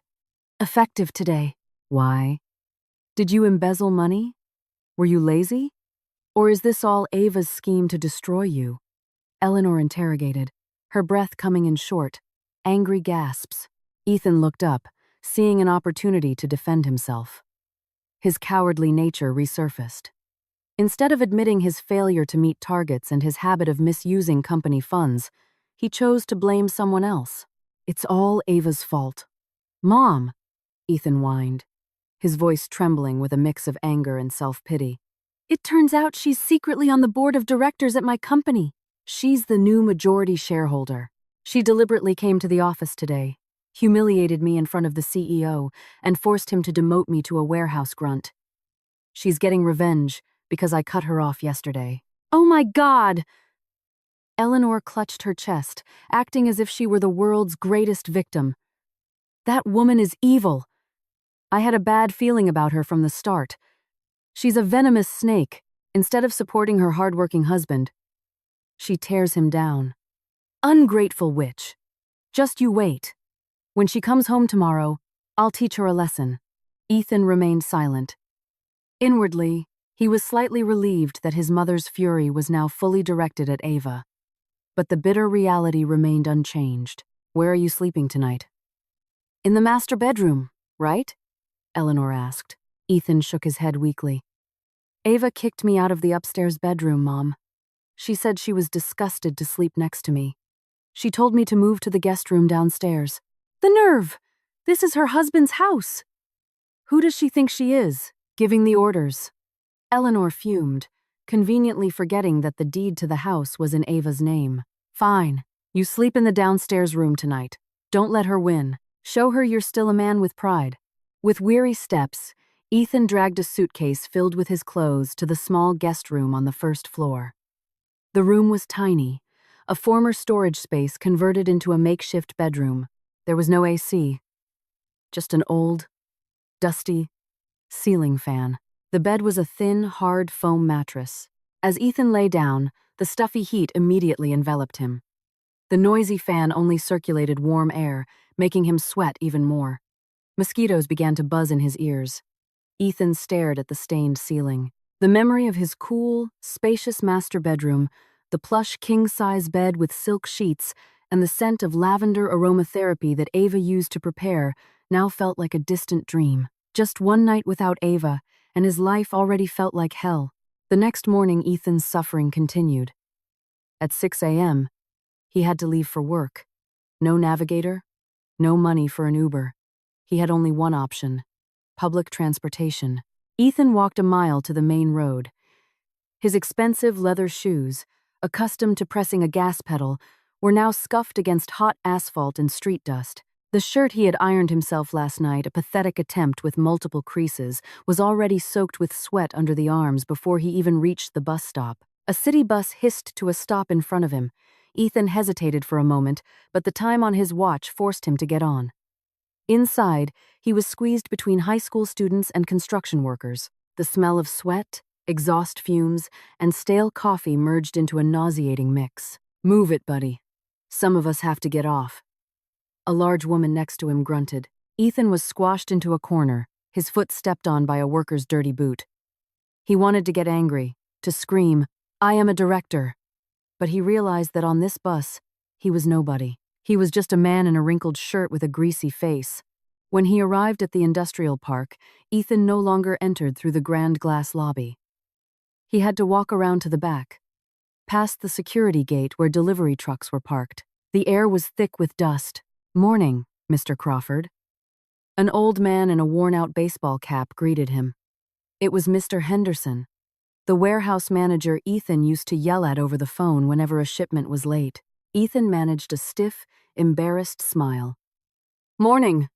Effective today. Why? Did you embezzle money? Were you lazy? Or is this all Ava's scheme to destroy you? Eleanor interrogated, her breath coming in short, angry gasps. Ethan looked up, seeing an opportunity to defend himself. His cowardly nature resurfaced. Instead of admitting his failure to meet targets and his habit of misusing company funds, he chose to blame someone else. It's all Ava's fault. Mom, Ethan whined, his voice trembling with a mix of anger and self-pity. It turns out she's secretly on the board of directors at my company. She's the new majority shareholder. She deliberately came to the office today, humiliated me in front of the CEO, and forced him to demote me to a warehouse grunt. She's getting revenge because I cut her off yesterday. Oh my God! Eleanor clutched her chest, acting as if she were the world's greatest victim. That woman is evil. I had a bad feeling about her from the start. She's a venomous snake. Instead of supporting her hardworking husband, she tears him down. Ungrateful witch. Just you wait. When she comes home tomorrow, I'll teach her a lesson. Ethan remained silent. Inwardly, he was slightly relieved that his mother's fury was now fully directed at Ava. But the bitter reality remained unchanged. Where are you sleeping tonight? In the master bedroom, right? Eleanor asked. Ethan shook his head weakly. Ava kicked me out of the upstairs bedroom, Mom. She said she was disgusted to sleep next to me. She told me to move to the guest room downstairs. The nerve! This is her husband's house. Who does she think she is, giving the orders? Eleanor fumed, conveniently forgetting that the deed to the house was in Ava's name. Fine. You sleep in the downstairs room tonight. Don't let her win. Show her you're still a man with pride. With weary steps, Ethan dragged a suitcase filled with his clothes to the small guest room on the first floor. The room was tiny, a former storage space converted into a makeshift bedroom. There was no AC, just an old, dusty ceiling fan. The bed was a thin, hard foam mattress. As Ethan lay down, the stuffy heat immediately enveloped him. The noisy fan only circulated warm air, making him sweat even more. Mosquitoes began to buzz in his ears. Ethan stared at the stained ceiling. The memory of his cool, spacious master bedroom, the plush king-size bed with silk sheets, and the scent of lavender aromatherapy that Ava used to prepare now felt like a distant dream. Just one night without Ava, and his life already felt like hell. The next morning, Ethan's suffering continued. At 6 a.m., he had to leave for work. No navigator, no money for an Uber. He had only one option: public transportation. Ethan walked a mile to the main road. His expensive leather shoes, accustomed to pressing a gas pedal, were now scuffed against hot asphalt and street dust. The shirt he had ironed himself last night, a pathetic attempt with multiple creases, was already soaked with sweat under the arms before he even reached the bus stop. A city bus hissed to a stop in front of him. Ethan hesitated for a moment, but the time on his watch forced him to get on. Inside, he was squeezed between high school students and construction workers. The smell of sweat, exhaust fumes, and stale coffee merged into a nauseating mix. "Move it, buddy. Some of us have to get off." A large woman next to him grunted. Ethan was squashed into a corner, his foot stepped on by a worker's dirty boot. He wanted to get angry, to scream, "I am a director." But he realized that on this bus, he was nobody. He was just a man in a wrinkled shirt with a greasy face. When he arrived at the industrial park, Ethan no longer entered through the grand glass lobby. He had to walk around to the back, past the security gate where delivery trucks were parked. The air was thick with dust. "Morning, Mr. Crawford." An old man in a worn-out baseball cap greeted him. It was Mr. Henderson, the warehouse manager Ethan used to yell at over the phone whenever a shipment was late. Ethan managed a stiff, embarrassed smile. "Morning,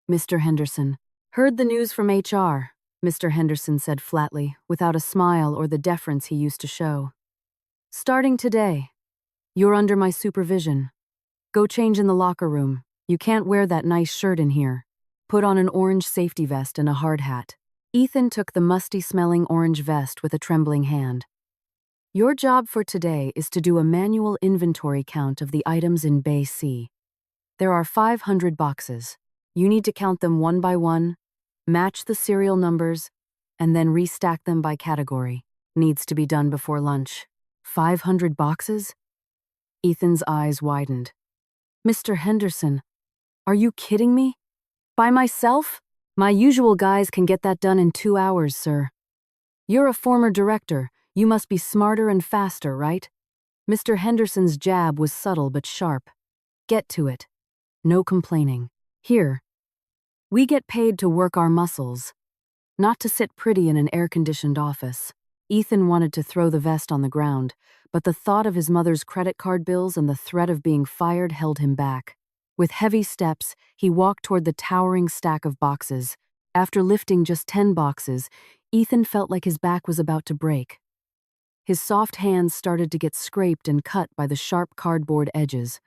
Mr. Henderson." "Heard the news from HR," Mr. Henderson said flatly, without a smile or the deference he used to show. "Starting today. You're under my supervision. Go change in the locker room. You can't wear that nice shirt in here. Put on an orange safety vest and a hard hat." Ethan took the musty-smelling orange vest with a trembling hand. "Your job for today is to do a manual inventory count of the items in Bay C. There are 500 boxes. You need to count them one by one, match the serial numbers, and then restack them by category. Needs to be done before lunch." 500 boxes? Ethan's eyes widened. "Mr. Henderson, are you kidding me? By myself? My usual guys can get that done in 2 hours, sir." "You're a former director. You must be smarter and faster, right?" Mr. Henderson's jab was subtle but sharp. "Get to it. No complaining. Here. We get paid to work our muscles, not to sit pretty in an air-conditioned office." Ethan wanted to throw the vest on the ground, but the thought of his mother's credit card bills and the threat of being fired held him back. With heavy steps, he walked toward the towering stack of boxes. After lifting just 10 boxes, Ethan felt like his back was about to break. His soft hands started to get scraped and cut by the sharp cardboard edges.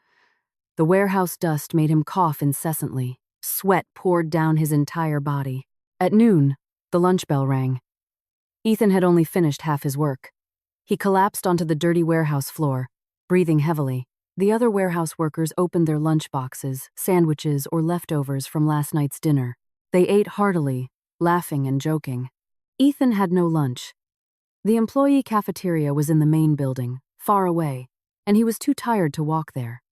The warehouse dust made him cough incessantly. Sweat poured down his entire body. At noon, the lunch bell rang. Ethan had only finished half his work. He collapsed onto the dirty warehouse floor, breathing heavily. The other warehouse workers opened their lunch boxes, sandwiches, or leftovers from last night's dinner. They ate heartily, laughing and joking. Ethan had no lunch. The employee cafeteria was in the main building, far away, and he was too tired to walk there.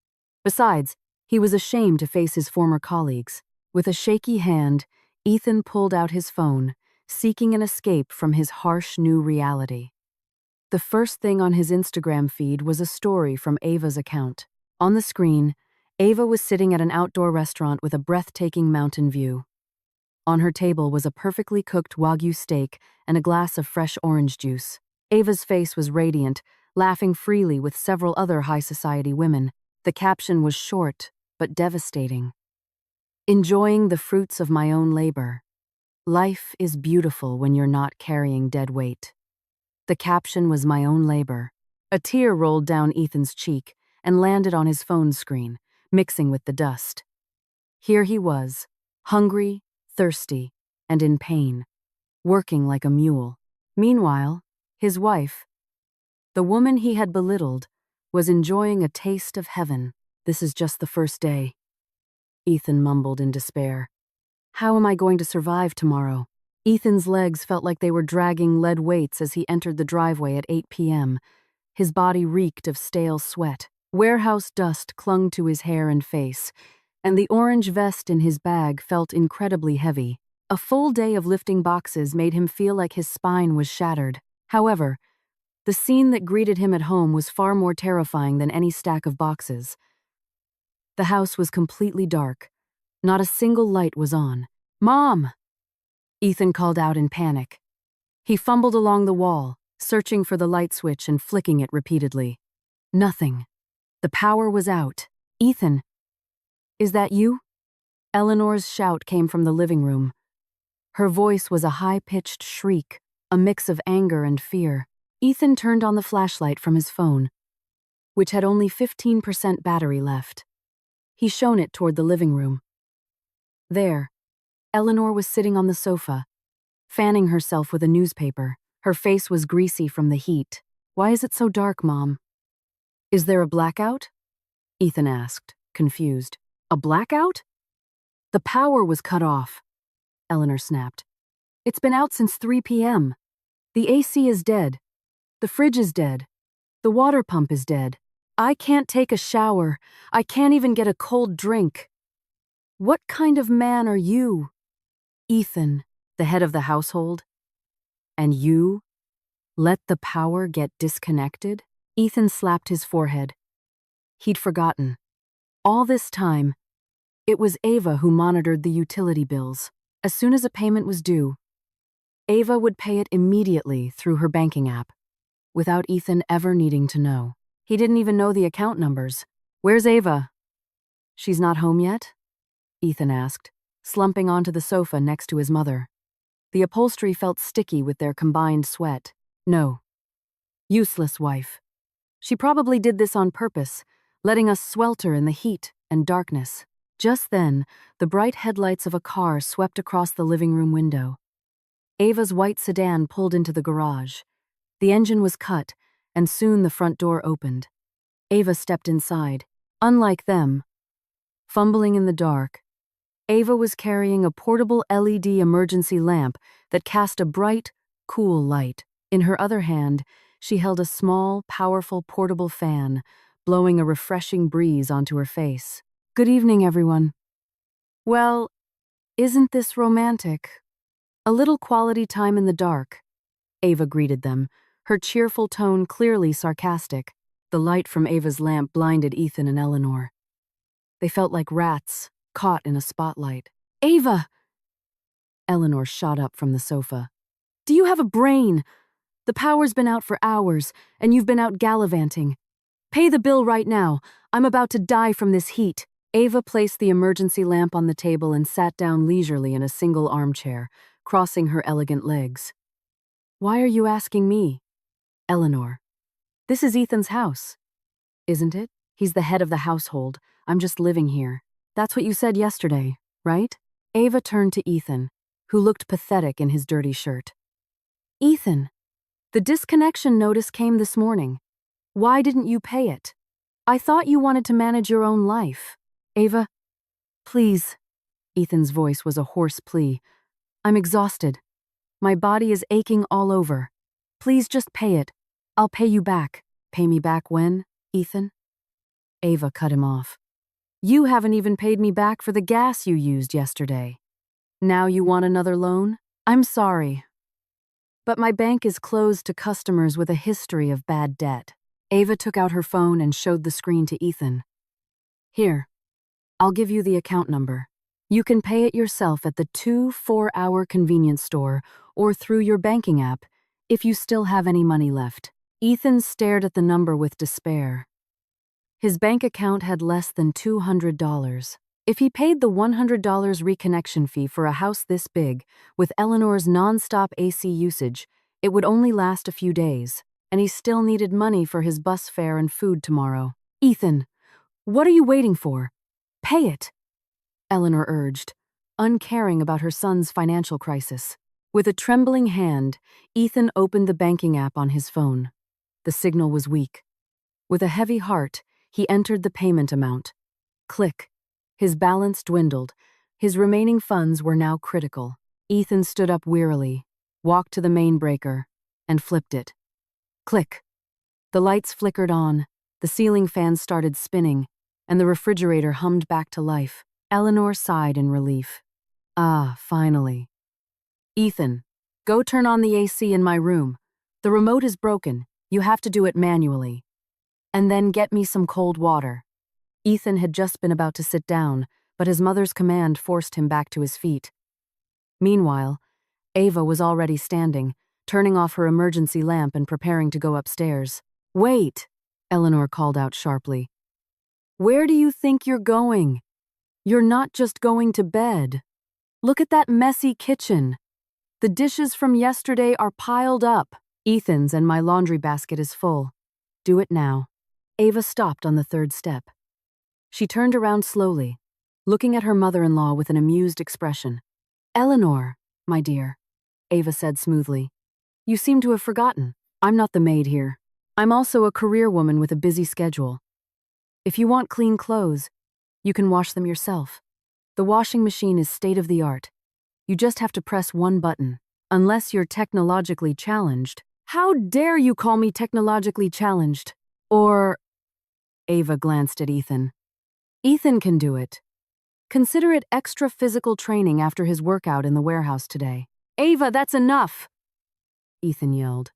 Besides, he was ashamed to face his former colleagues. With a shaky hand, Ethan pulled out his phone, seeking an escape from his harsh new reality. The first thing on his Instagram feed was a story from Ava's account. On the screen, Ava was sitting at an outdoor restaurant with a breathtaking mountain view. On her table was a perfectly cooked Wagyu steak and a glass of fresh orange juice. Ava's face was radiant, laughing freely with several other high society women. The caption was short, but devastating. "Enjoying the fruits of my own labor." "Life is beautiful when you're not carrying dead weight." The caption was my own labor. A tear rolled down Ethan's cheek and landed on his phone screen, mixing with the dust. Here he was, hungry, thirsty, and in pain, working like a mule. Meanwhile, his wife, the woman he had belittled, was enjoying a taste of heaven. "This is just the first day," Ethan mumbled in despair. "How am I going to survive tomorrow?" Ethan's legs felt like they were dragging lead weights as he entered the driveway at 8 p.m. His body reeked of stale sweat. Warehouse dust clung to his hair and face, and the orange vest in his bag felt incredibly heavy. A full day of lifting boxes made him feel like his spine was shattered. However, the scene that greeted him at home was far more terrifying than any stack of boxes. The house was completely dark. Not a single light was on. "Mom!" Ethan called out in panic. He fumbled along the wall, searching for the light switch and flicking it repeatedly. Nothing. The power was out. "Ethan, is that you?" Eleanor's shout came from the living room. Her voice was a high-pitched shriek, a mix of anger and fear. Ethan turned on the flashlight from his phone, which had only 15% battery left. He shone it toward the living room. There, Eleanor was sitting on the sofa, fanning herself with a newspaper. Her face was greasy from the heat. "Why is it so dark, Mom?" "Is there a blackout?" Ethan asked, confused. "A blackout?" "The power was cut off," Eleanor snapped. "It's been out since 3 p.m. The AC is dead. The fridge is dead. The water pump is dead. I can't take a shower. I can't even get a cold drink. What kind of man are you?" "Ethan, the head of the household. And you let the power get disconnected?" Ethan slapped his forehead. He'd forgotten. All this time, it was Ava who monitored the utility bills. As soon as a payment was due, Ava would pay it immediately through her banking app, without Ethan ever needing to know. He didn't even know the account numbers. "Where's Ava?" "She's not home yet?" Ethan asked, slumping onto the sofa next to his mother. The upholstery felt sticky with their combined sweat. "No. Useless wife. She probably did this on purpose, letting us swelter in the heat and darkness." Just then, the bright headlights of a car swept across the living room window. Ava's white sedan pulled into the garage. The engine was cut, and soon the front door opened. Ava stepped inside. Unlike them, fumbling in the dark, Ava was carrying a portable LED emergency lamp that cast a bright, cool light. In her other hand, she held a small, powerful portable fan, blowing a refreshing breeze onto her face. "Good evening, everyone." "Well, isn't this romantic? A little quality time in the dark," Ava greeted them, her cheerful tone clearly sarcastic. The light from Ava's lamp blinded Ethan and Eleanor. They felt like rats, caught in a spotlight. "Ava!" Eleanor shot up from the sofa. "Do you have a brain? The power's been out for hours, and you've been out gallivanting. Pay the bill right now. I'm about to die from this heat." Ava placed the emergency lamp on the table and sat down leisurely in a single armchair, crossing her elegant legs. "Why are you asking me?" "Eleanor, this is Ethan's house, isn't it? He's the head of the household. I'm just living here. That's what you said yesterday, right?" Ava turned to Ethan, who looked pathetic in his dirty shirt. "Ethan, the disconnection notice came this morning. Why didn't you pay it? I thought you wanted to manage your own life." "Ava, please." Ethan's voice was a hoarse plea. "I'm exhausted. My body is aching all over. Please just pay it. I'll pay you back." "Pay me back when, Ethan?" Ava cut him off. "You haven't even paid me back for the gas you used yesterday. Now you want another loan? I'm sorry, but my bank is closed to customers with a history of bad debt." Ava took out her phone and showed the screen to Ethan. "Here, I'll give you the account number. You can pay it yourself at the 2 4-hour convenience store or through your banking app if you still have any money left." Ethan stared at the number with despair. His bank account had less than $200. If he paid the $100 reconnection fee for a house this big, with Eleanor's non-stop AC usage, it would only last a few days, and he still needed money for his bus fare and food tomorrow. Ethan, what are you waiting for? Pay it, Eleanor urged, uncaring about her son's financial crisis. With a trembling hand, Ethan opened the banking app on his phone. The signal was weak. With a heavy heart, he entered the payment amount. Click. His balance dwindled. His remaining funds were now critical. Ethan stood up wearily, walked to the main breaker, and flipped it. Click. The lights flickered on, the ceiling fan started spinning, and the refrigerator hummed back to life. Eleanor sighed in relief. Ah, finally. Ethan, go turn on the AC in my room. The remote is broken. You have to do it manually. And then get me some cold water. Ethan had just been about to sit down, but his mother's command forced him back to his feet. Meanwhile, Ava was already standing, turning off her emergency lamp and preparing to go upstairs. Wait, Eleanor called out sharply. Where do you think you're going? You're not just going to bed. Look at that messy kitchen. The dishes from yesterday are piled up. Ethan's and my laundry basket is full. Do it now. Ava stopped on the third step. She turned around slowly, looking at her mother-in-law with an amused expression. Eleanor, my dear, Ava said smoothly. You seem to have forgotten. I'm not the maid here. I'm also a career woman with a busy schedule. If you want clean clothes, you can wash them yourself. The washing machine is state-of-the-art. You just have to press one button, unless you're technologically challenged. How dare you call me technologically challenged? Or... Ava glanced at Ethan. Ethan can do it. Consider it extra physical training after his workout in the warehouse today. Ava, that's enough! Ethan yelled.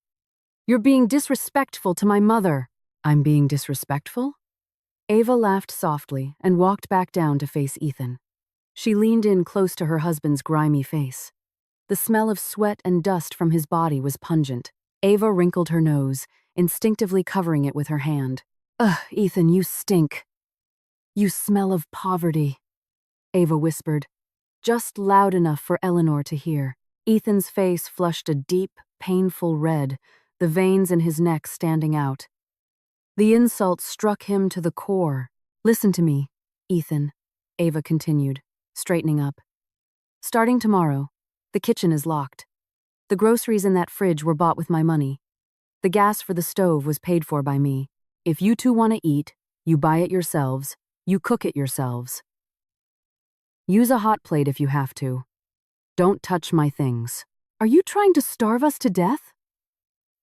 You're being disrespectful to my mother. I'm being disrespectful? Ava laughed softly and walked back down to face Ethan. She leaned in close to her husband's grimy face. The smell of sweat and dust from his body was pungent. Ava wrinkled her nose, instinctively covering it with her hand. Ugh, Ethan, you stink. You smell of poverty, Ava whispered, just loud enough for Eleanor to hear. Ethan's face flushed a deep, painful red, the veins in his neck standing out. The insult struck him to the core. Listen to me, Ethan, Ava continued, straightening up. Starting tomorrow, the kitchen is locked. The groceries in that fridge were bought with my money. The gas for the stove was paid for by me. If you two want to eat, you buy it yourselves, you cook it yourselves. Use a hot plate if you have to. Don't touch my things. Are you trying to starve us to death?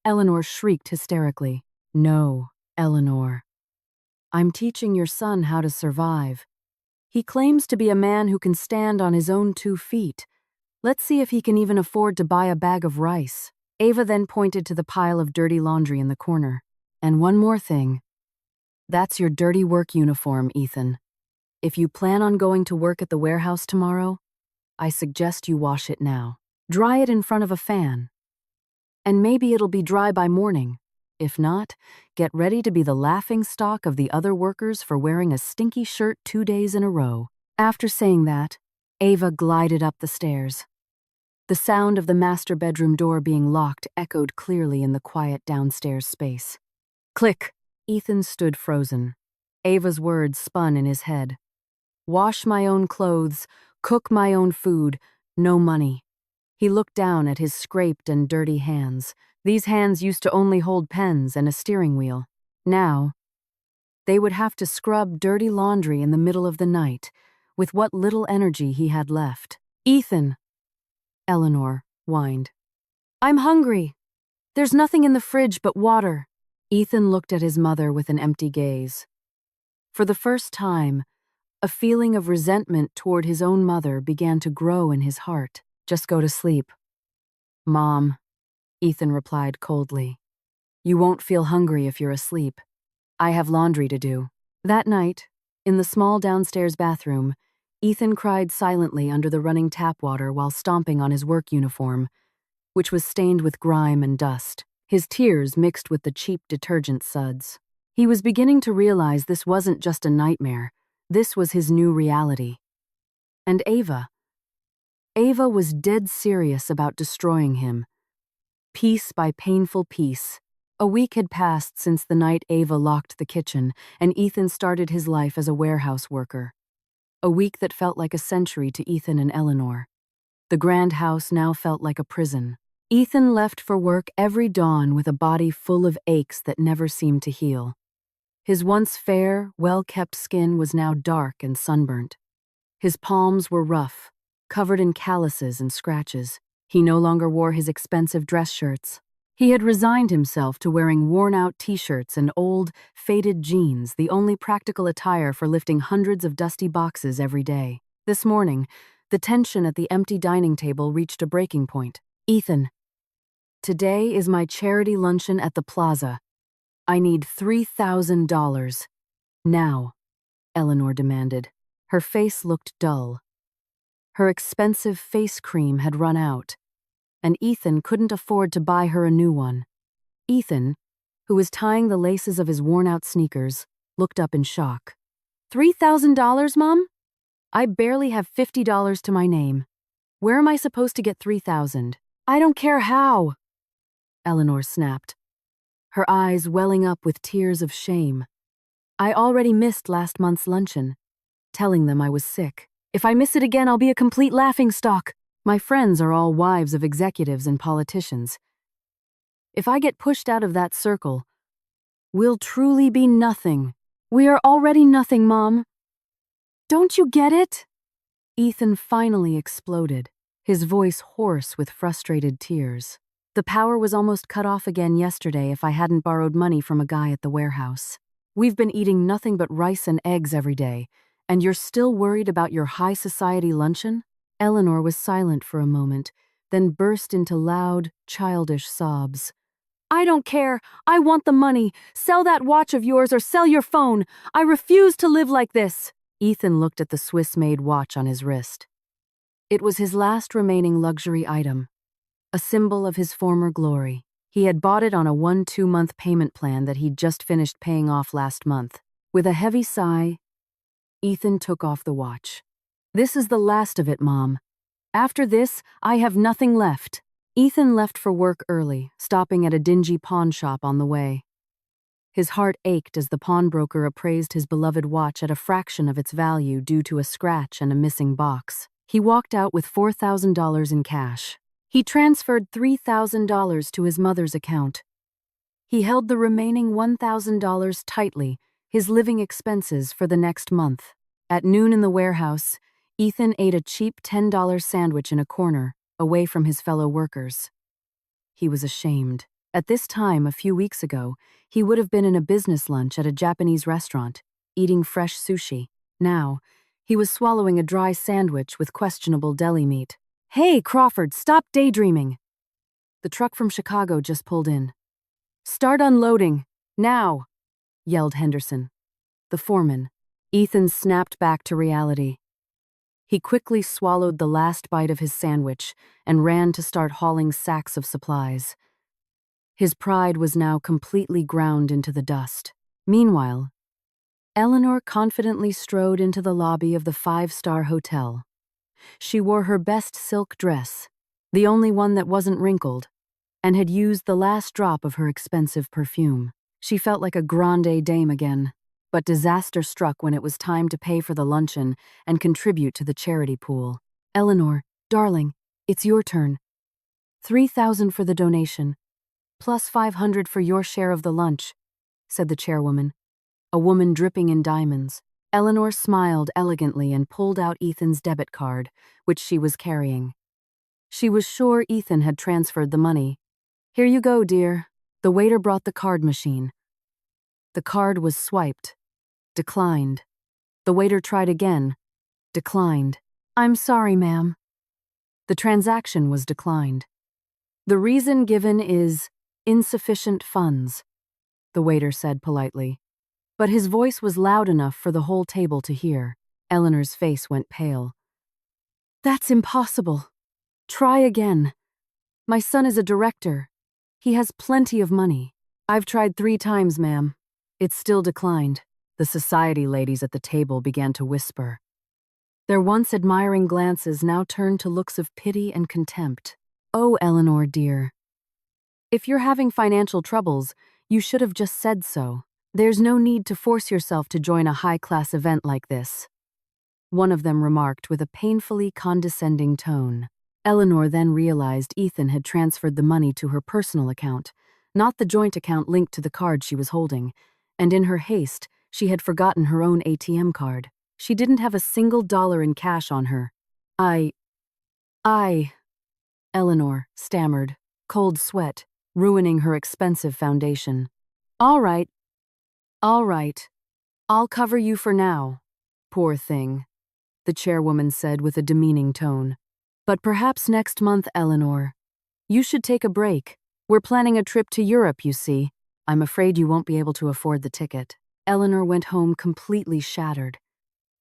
Eleanor shrieked hysterically. No, Eleanor. I'm teaching your son how to survive. He claims to be a man who can stand on his own 2 feet. Let's see if he can even afford to buy a bag of rice. Ava then pointed to the pile of dirty laundry in the corner. And one more thing. That's your dirty work uniform, Ethan. If you plan on going to work at the warehouse tomorrow, I suggest you wash it now. Dry it in front of a fan. And maybe it'll be dry by morning. If not, get ready to be the laughingstock of the other workers for wearing a stinky shirt 2 days in a row. After saying that, Ava glided up the stairs. The sound of the master bedroom door being locked echoed clearly in the quiet downstairs space. Click! Ethan stood frozen. Ava's words spun in his head. Wash my own clothes, cook my own food, no money. He looked down at his scraped and dirty hands. These hands used to only hold pens and a steering wheel. Now, they would have to scrub dirty laundry in the middle of the night, with what little energy he had left. Ethan, Eleanor whined. I'm hungry. There's nothing in the fridge but water. Ethan looked at his mother with an empty gaze. For the first time, a feeling of resentment toward his own mother began to grow in his heart. Just go to sleep. Mom, Ethan replied coldly. You won't feel hungry if you're asleep. I have laundry to do. That night, in the small downstairs bathroom, Ethan cried silently under the running tap water while stomping on his work uniform, which was stained with grime and dust. His tears mixed with the cheap detergent suds. He was beginning to realize this wasn't just a nightmare. This was his new reality. And Ava was dead serious about destroying him, piece by painful piece. A week had passed since the night Ava locked the kitchen, and Ethan started his life as a warehouse worker. A week that felt like a century to Ethan and Eleanor. The grand house now felt like a prison. Ethan left for work every dawn with a body full of aches that never seemed to heal. His once fair, well-kept skin was now dark and sunburnt. His palms were rough, covered in calluses and scratches. He no longer wore his expensive dress shirts. He had resigned himself to wearing worn-out t-shirts and old, faded jeans, the only practical attire for lifting hundreds of dusty boxes every day. This morning, the tension at the empty dining table reached a breaking point. Ethan, today is my charity luncheon at the plaza. I need $3,000. Now, Eleanor demanded. Her face looked dull. Her expensive face cream had run out, and Ethan couldn't afford to buy her a new one. Ethan, who was tying the laces of his worn-out sneakers, looked up in shock. $3,000, Mom? I barely have $50 to my name. Where am I supposed to get $3,000? I don't care how, Eleanor snapped, her eyes welling up with tears of shame. I already missed last month's luncheon, telling them I was sick. If I miss it again, I'll be a complete laughingstock. My friends are all wives of executives and politicians. If I get pushed out of that circle, we'll truly be nothing. We are already nothing, Mom. Don't you get it? Ethan finally exploded, his voice hoarse with frustrated tears. The power was almost cut off again yesterday if I hadn't borrowed money from a guy at the warehouse. We've been eating nothing but rice and eggs every day, and you're still worried about your high society luncheon? Eleanor was silent for a moment, then burst into loud, childish sobs. I don't care. I want the money. Sell that watch of yours or sell your phone. I refuse to live like this. Ethan looked at the Swiss-made watch on his wrist. It was his last remaining luxury item, a symbol of his former glory. He had bought it on a 1-2-month payment plan that he'd just finished paying off last month. With a heavy sigh, Ethan took off the watch. This is the last of it, Mom. After this, I have nothing left. Ethan left for work early, stopping at a dingy pawn shop on the way. His heart ached as the pawnbroker appraised his beloved watch at a fraction of its value due to a scratch and a missing box. He walked out with $4,000 in cash. He transferred $3,000 to his mother's account. He held the remaining $1,000 tightly, his living expenses for the next month. At noon in the warehouse, Ethan ate a cheap $10 sandwich in a corner, away from his fellow workers. He was ashamed. At this time, a few weeks ago, he would have been in a business lunch at a Japanese restaurant, eating fresh sushi. Now, he was swallowing a dry sandwich with questionable deli meat. Hey, Crawford, stop daydreaming! The truck from Chicago just pulled in. Start unloading, now, yelled Henderson, the foreman. Ethan snapped back to reality. He quickly swallowed the last bite of his sandwich and ran to start hauling sacks of supplies. His pride was now completely ground into the dust. Meanwhile, Eleanor confidently strode into the lobby of the 5-star hotel. She wore her best silk dress, the only one that wasn't wrinkled, and had used the last drop of her expensive perfume. She felt like a grande dame again, but disaster struck when it was time to pay for the luncheon and contribute to the charity pool. Eleanor, darling, it's your turn. $3,000 for the donation, plus $500 for your share of the lunch, said the chairwoman, a woman dripping in diamonds. Eleanor smiled elegantly and pulled out Ethan's debit card, which she was carrying. She was sure Ethan had transferred the money. Here you go, dear. The waiter brought the card machine. The card was swiped. Declined. The waiter tried again. Declined. I'm sorry, ma'am. The transaction was declined. The reason given is insufficient funds, the waiter said politely. But his voice was loud enough for the whole table to hear. Eleanor's face went pale. That's impossible. Try again. My son is a director. He has plenty of money. I've tried 3 times, ma'am. It's still declined. The society ladies at the table began to whisper. Their once admiring glances now turned to looks of pity and contempt. "Oh, Eleanor, dear. If you're having financial troubles, you should have just said so. There's no need to force yourself to join a high-class event like this," one of them remarked with a painfully condescending tone. Eleanor then realized Ethan had transferred the money to her personal account, not the joint account linked to the card she was holding, and in her haste, she had forgotten her own ATM card. She didn't have a single dollar in cash on her. I, Eleanor stammered, cold sweat ruining her expensive foundation. All right. I'll cover you for now. Poor thing," the chairwoman said with a demeaning tone. "But perhaps next month, Eleanor. You should take a break. We're planning a trip to Europe, you see. I'm afraid you won't be able to afford the ticket." Eleanor went home completely shattered.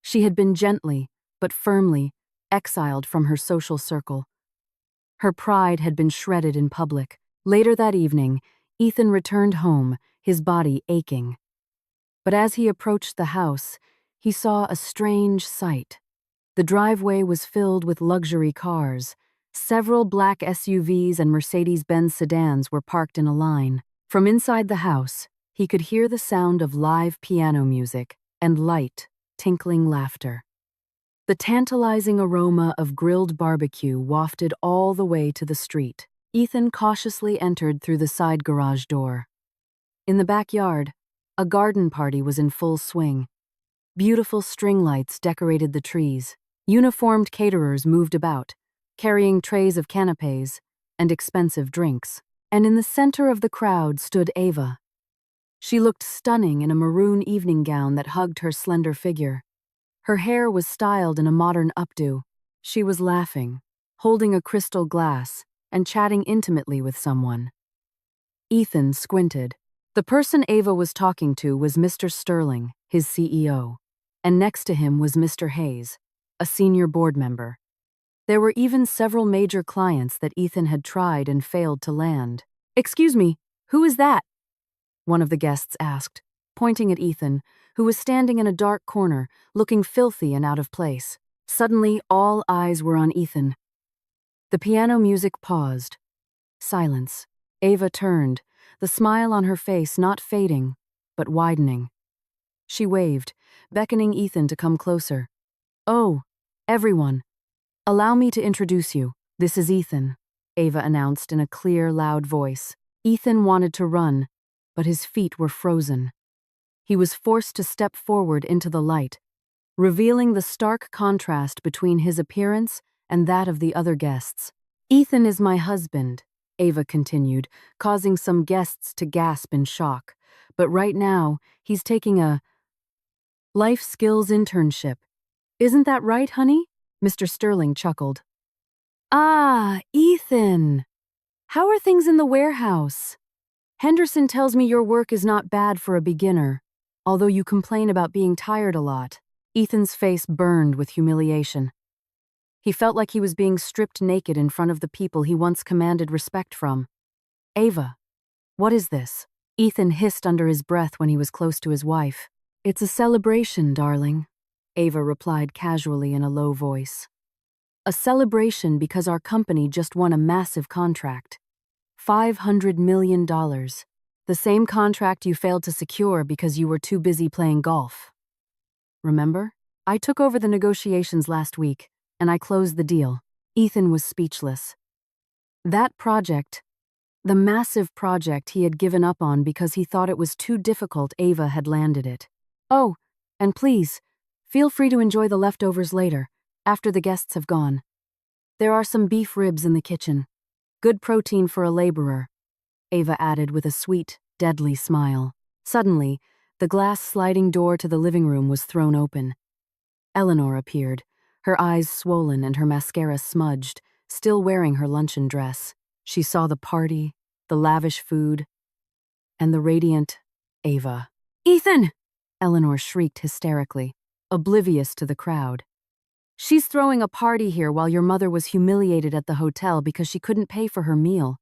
She had been gently, but firmly, exiled from her social circle. Her pride had been shredded in public. Later that evening, Ethan returned home, his body aching. But as he approached the house, he saw a strange sight. The driveway was filled with luxury cars. Several black SUVs and Mercedes-Benz sedans were parked in a line. From inside the house, he could hear the sound of live piano music and light, tinkling laughter. The tantalizing aroma of grilled barbecue wafted all the way to the street. Ethan cautiously entered through the side garage door. In the backyard, a garden party was in full swing. Beautiful string lights decorated the trees. Uniformed caterers moved about, carrying trays of canapés and expensive drinks. And in the center of the crowd stood Ava. She looked stunning in a maroon evening gown that hugged her slender figure. Her hair was styled in a modern updo. She was laughing, holding a crystal glass, and chatting intimately with someone. Ethan squinted. The person Ava was talking to was Mr. Sterling, his CEO, and next to him was Mr. Hayes, a senior board member. There were even several major clients that Ethan had tried and failed to land. "Excuse me, who is that?" one of the guests asked, pointing at Ethan, who was standing in a dark corner, looking filthy and out of place. Suddenly, all eyes were on Ethan. The piano music paused. Silence. Ava turned, the smile on her face not fading, but widening. She waved, beckoning Ethan to come closer. "Oh, everyone. Allow me to introduce you. This is Ethan," Ava announced in a clear, loud voice. Ethan wanted to run, but his feet were frozen. He was forced to step forward into the light, revealing the stark contrast between his appearance and that of the other guests. "Ethan is my husband," Ava continued, causing some guests to gasp in shock. "But right now, he's taking a life skills internship. Isn't that right, honey?" Mr. Sterling chuckled. "Ah, Ethan. How are things in the warehouse? Henderson tells me your work is not bad for a beginner, although you complain about being tired a lot." Ethan's face burned with humiliation. He felt like he was being stripped naked in front of the people he once commanded respect from. "Ava, what is this?" Ethan hissed under his breath when he was close to his wife. "It's a celebration, darling," Ava replied casually in a low voice. "A celebration because our company just won a massive contract. $500 million. The same contract you failed to secure because you were too busy playing golf. Remember? I took over the negotiations last week, and I closed the deal." Ethan was speechless. That project, the massive project he had given up on because he thought it was too difficult, Ava had landed it. "Oh, and please, feel free to enjoy the leftovers later, after the guests have gone. There are some beef ribs in the kitchen. Good protein for a laborer," Ava added with a sweet, deadly smile. Suddenly, the glass sliding door to the living room was thrown open. Eleanor appeared, her eyes swollen and her mascara smudged, still wearing her luncheon dress. She saw the party, the lavish food, and the radiant Ava. "Ethan!" Eleanor shrieked hysterically, oblivious to the crowd. "She's throwing a party here while your mother was humiliated at the hotel because she couldn't pay for her meal.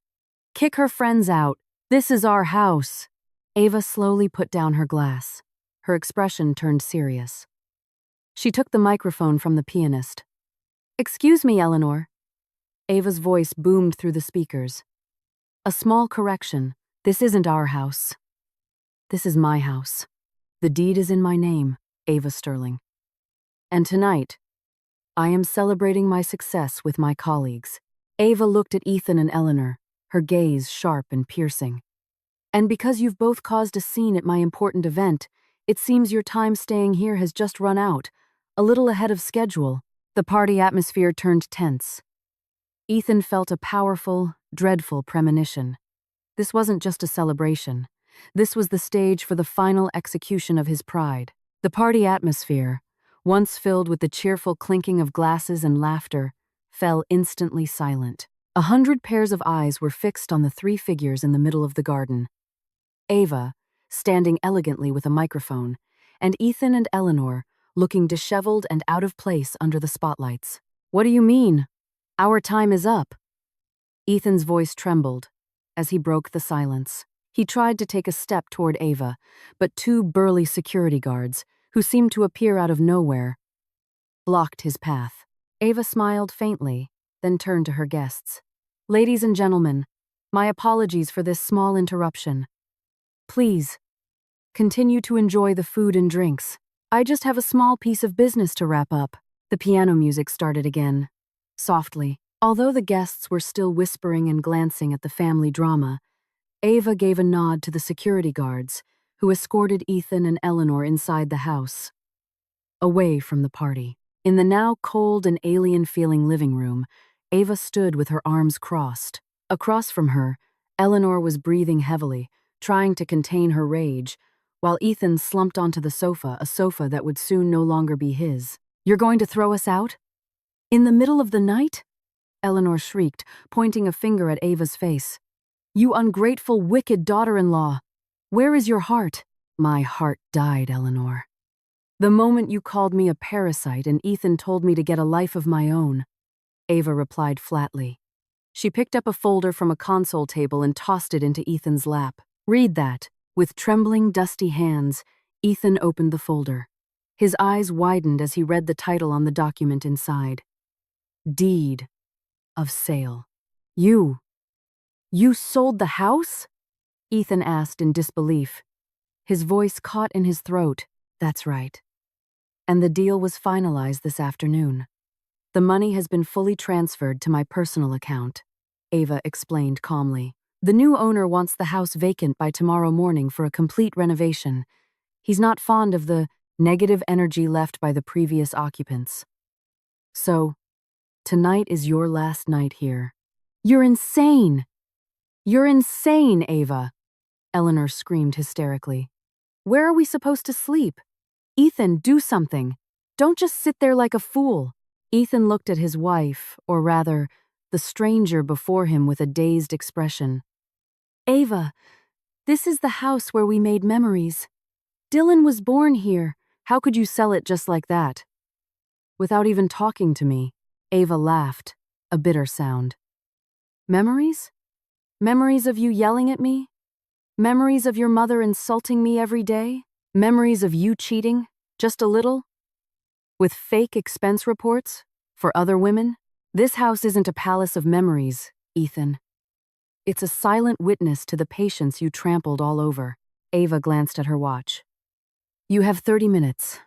Kick her friends out. This is our house." Ava slowly put down her glass. her expression turned serious. She took the microphone from the pianist. "Excuse me, Eleanor." Ava's voice boomed through the speakers. "A small correction. This isn't our house. This is my house. The deed is in my name, Ava Sterling. And tonight, I am celebrating my success with my colleagues." Ava looked at Ethan and Eleanor, her gaze sharp and piercing. "And because you've both caused a scene at my important event, it seems your time staying here has just run out, a little ahead of schedule." The party atmosphere turned tense. Ethan felt a powerful, dreadful premonition. This wasn't just a celebration. This was the stage for the final execution of his pride. The party atmosphere, once filled with the cheerful clinking of glasses and laughter, fell instantly silent. 100 pairs of eyes were fixed on the three figures in the middle of the garden. Ava, standing elegantly with a microphone, and Ethan and Eleanor, looking disheveled and out of place under the spotlights. "What do you mean? Our time is up." Ethan's voice trembled as he broke the silence. He tried to take a step toward Ava, but two burly security guards, who seemed to appear out of nowhere, blocked his path. Ava smiled faintly, then turned to her guests. "Ladies and gentlemen, my apologies for this small interruption. Please, continue to enjoy the food and drinks. I just have a small piece of business to wrap up." The piano music started again, softly. Although the guests were still whispering and glancing at the family drama, Ava gave a nod to the security guards, who escorted Ethan and Eleanor inside the house, away from the party. In the now cold and alien-feeling living room, Ava stood with her arms crossed. Across from her, Eleanor was breathing heavily, trying to contain her rage, while Ethan slumped onto the sofa, a sofa that would soon no longer be his. "You're going to throw us out? In the middle of the night?" Eleanor shrieked, pointing a finger at Ava's face. "You ungrateful, wicked daughter-in-law! Where is your heart?" "My heart died, Eleanor. The moment you called me a parasite and Ethan told me to get a life of my own," Ava replied flatly. She picked up a folder from a console table and tossed it into Ethan's lap. "Read that." With trembling, dusty hands, Ethan opened the folder. His eyes widened as he read the title on the document inside. "Deed of sale." You sold the house?" Ethan asked in disbelief. His voice caught in his throat. "That's right. And the deal was finalized this afternoon. The money has been fully transferred to my personal account," Ava explained calmly. "The new owner wants the house vacant by tomorrow morning for a complete renovation. He's not fond of the negative energy left by the previous occupants. So, tonight is your last night here." "You're insane! You're insane, Ava!" Eleanor screamed hysterically. "Where are we supposed to sleep? Ethan, do something. Don't just sit there like a fool." Ethan looked at his wife, or rather, the stranger before him with a dazed expression. "Ava, this is the house where we made memories. Dylan was born here. How could you sell it just like that?" Without even talking to me, Ava laughed, a bitter sound. "Memories? Memories of you yelling at me? Memories of your mother insulting me every day? Memories of you cheating, just a little? With fake expense reports? For other women? This house isn't a palace of memories, Ethan. It's a silent witness to the patience you trampled all over." Ava glanced at her watch. "You have 30 minutes.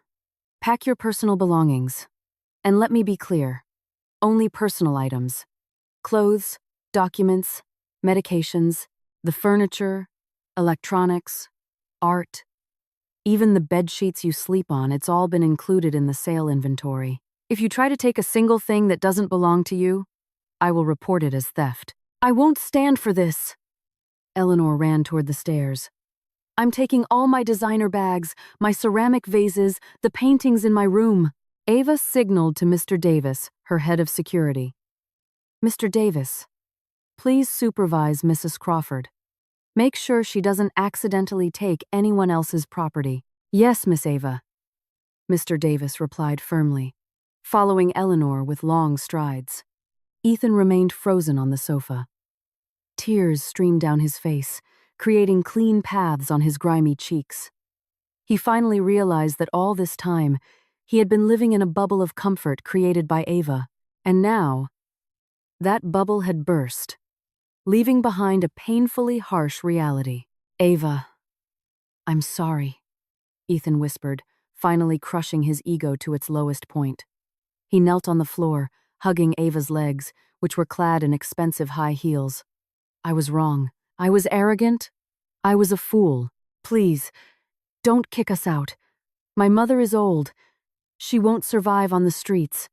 Pack your personal belongings. And let me be clear, only personal items. Clothes, documents, medications, the furniture, electronics, art, even the bed sheets you sleep on, it's all been included in the sale inventory. If you try to take a single thing that doesn't belong to you, I will report it as theft." "I won't stand for this." Eleanor ran toward the stairs. "I'm taking all my designer bags, my ceramic vases, the paintings in my room." Ava signaled to Mr. Davis, her head of security. "Mr. Davis, please supervise Mrs. Crawford. Make sure she doesn't accidentally take anyone else's property." "Yes, Miss Ava," Mr. Davis replied firmly, following Eleanor with long strides. Ethan remained frozen on the sofa. Tears streamed down his face, creating clean paths on his grimy cheeks. He finally realized that all this time, he had been living in a bubble of comfort created by Ava, and now, that bubble had burst, leaving behind a painfully harsh reality. Ava, I'm sorry, Ethan whispered, finally crushing his ego to its lowest point. He knelt on the floor, hugging Ava's legs, which were clad in expensive high heels. I was wrong. I was arrogant. I was a fool. Please, don't kick us out. My mother is old. She won't survive on the streets.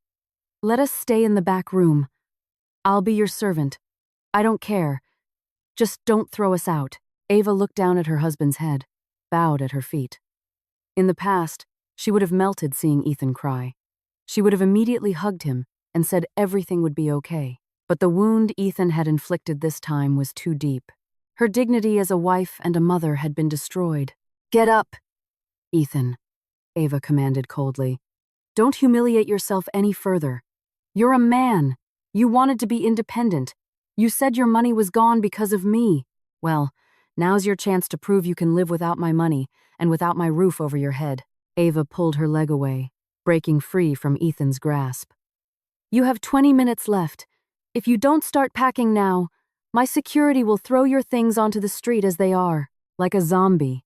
Let us stay in the back room. I'll be your servant. I don't care. Just don't throw us out. Ava looked down at her husband's head, bowed at her feet. In the past, she would have melted seeing Ethan cry. She would have immediately hugged him and said everything would be okay. But the wound Ethan had inflicted this time was too deep. Her dignity as a wife and a mother had been destroyed. Get up, Ethan, Ava commanded coldly. Don't humiliate yourself any further. You're a man. You wanted to be independent. You said your money was gone because of me. Well, now's your chance to prove you can live without my money and without my roof over your head. Ava pulled her leg away, breaking free from Ethan's grasp. You have 20 minutes left. If you don't start packing now, my security will throw your things onto the street as they are, like a zombie.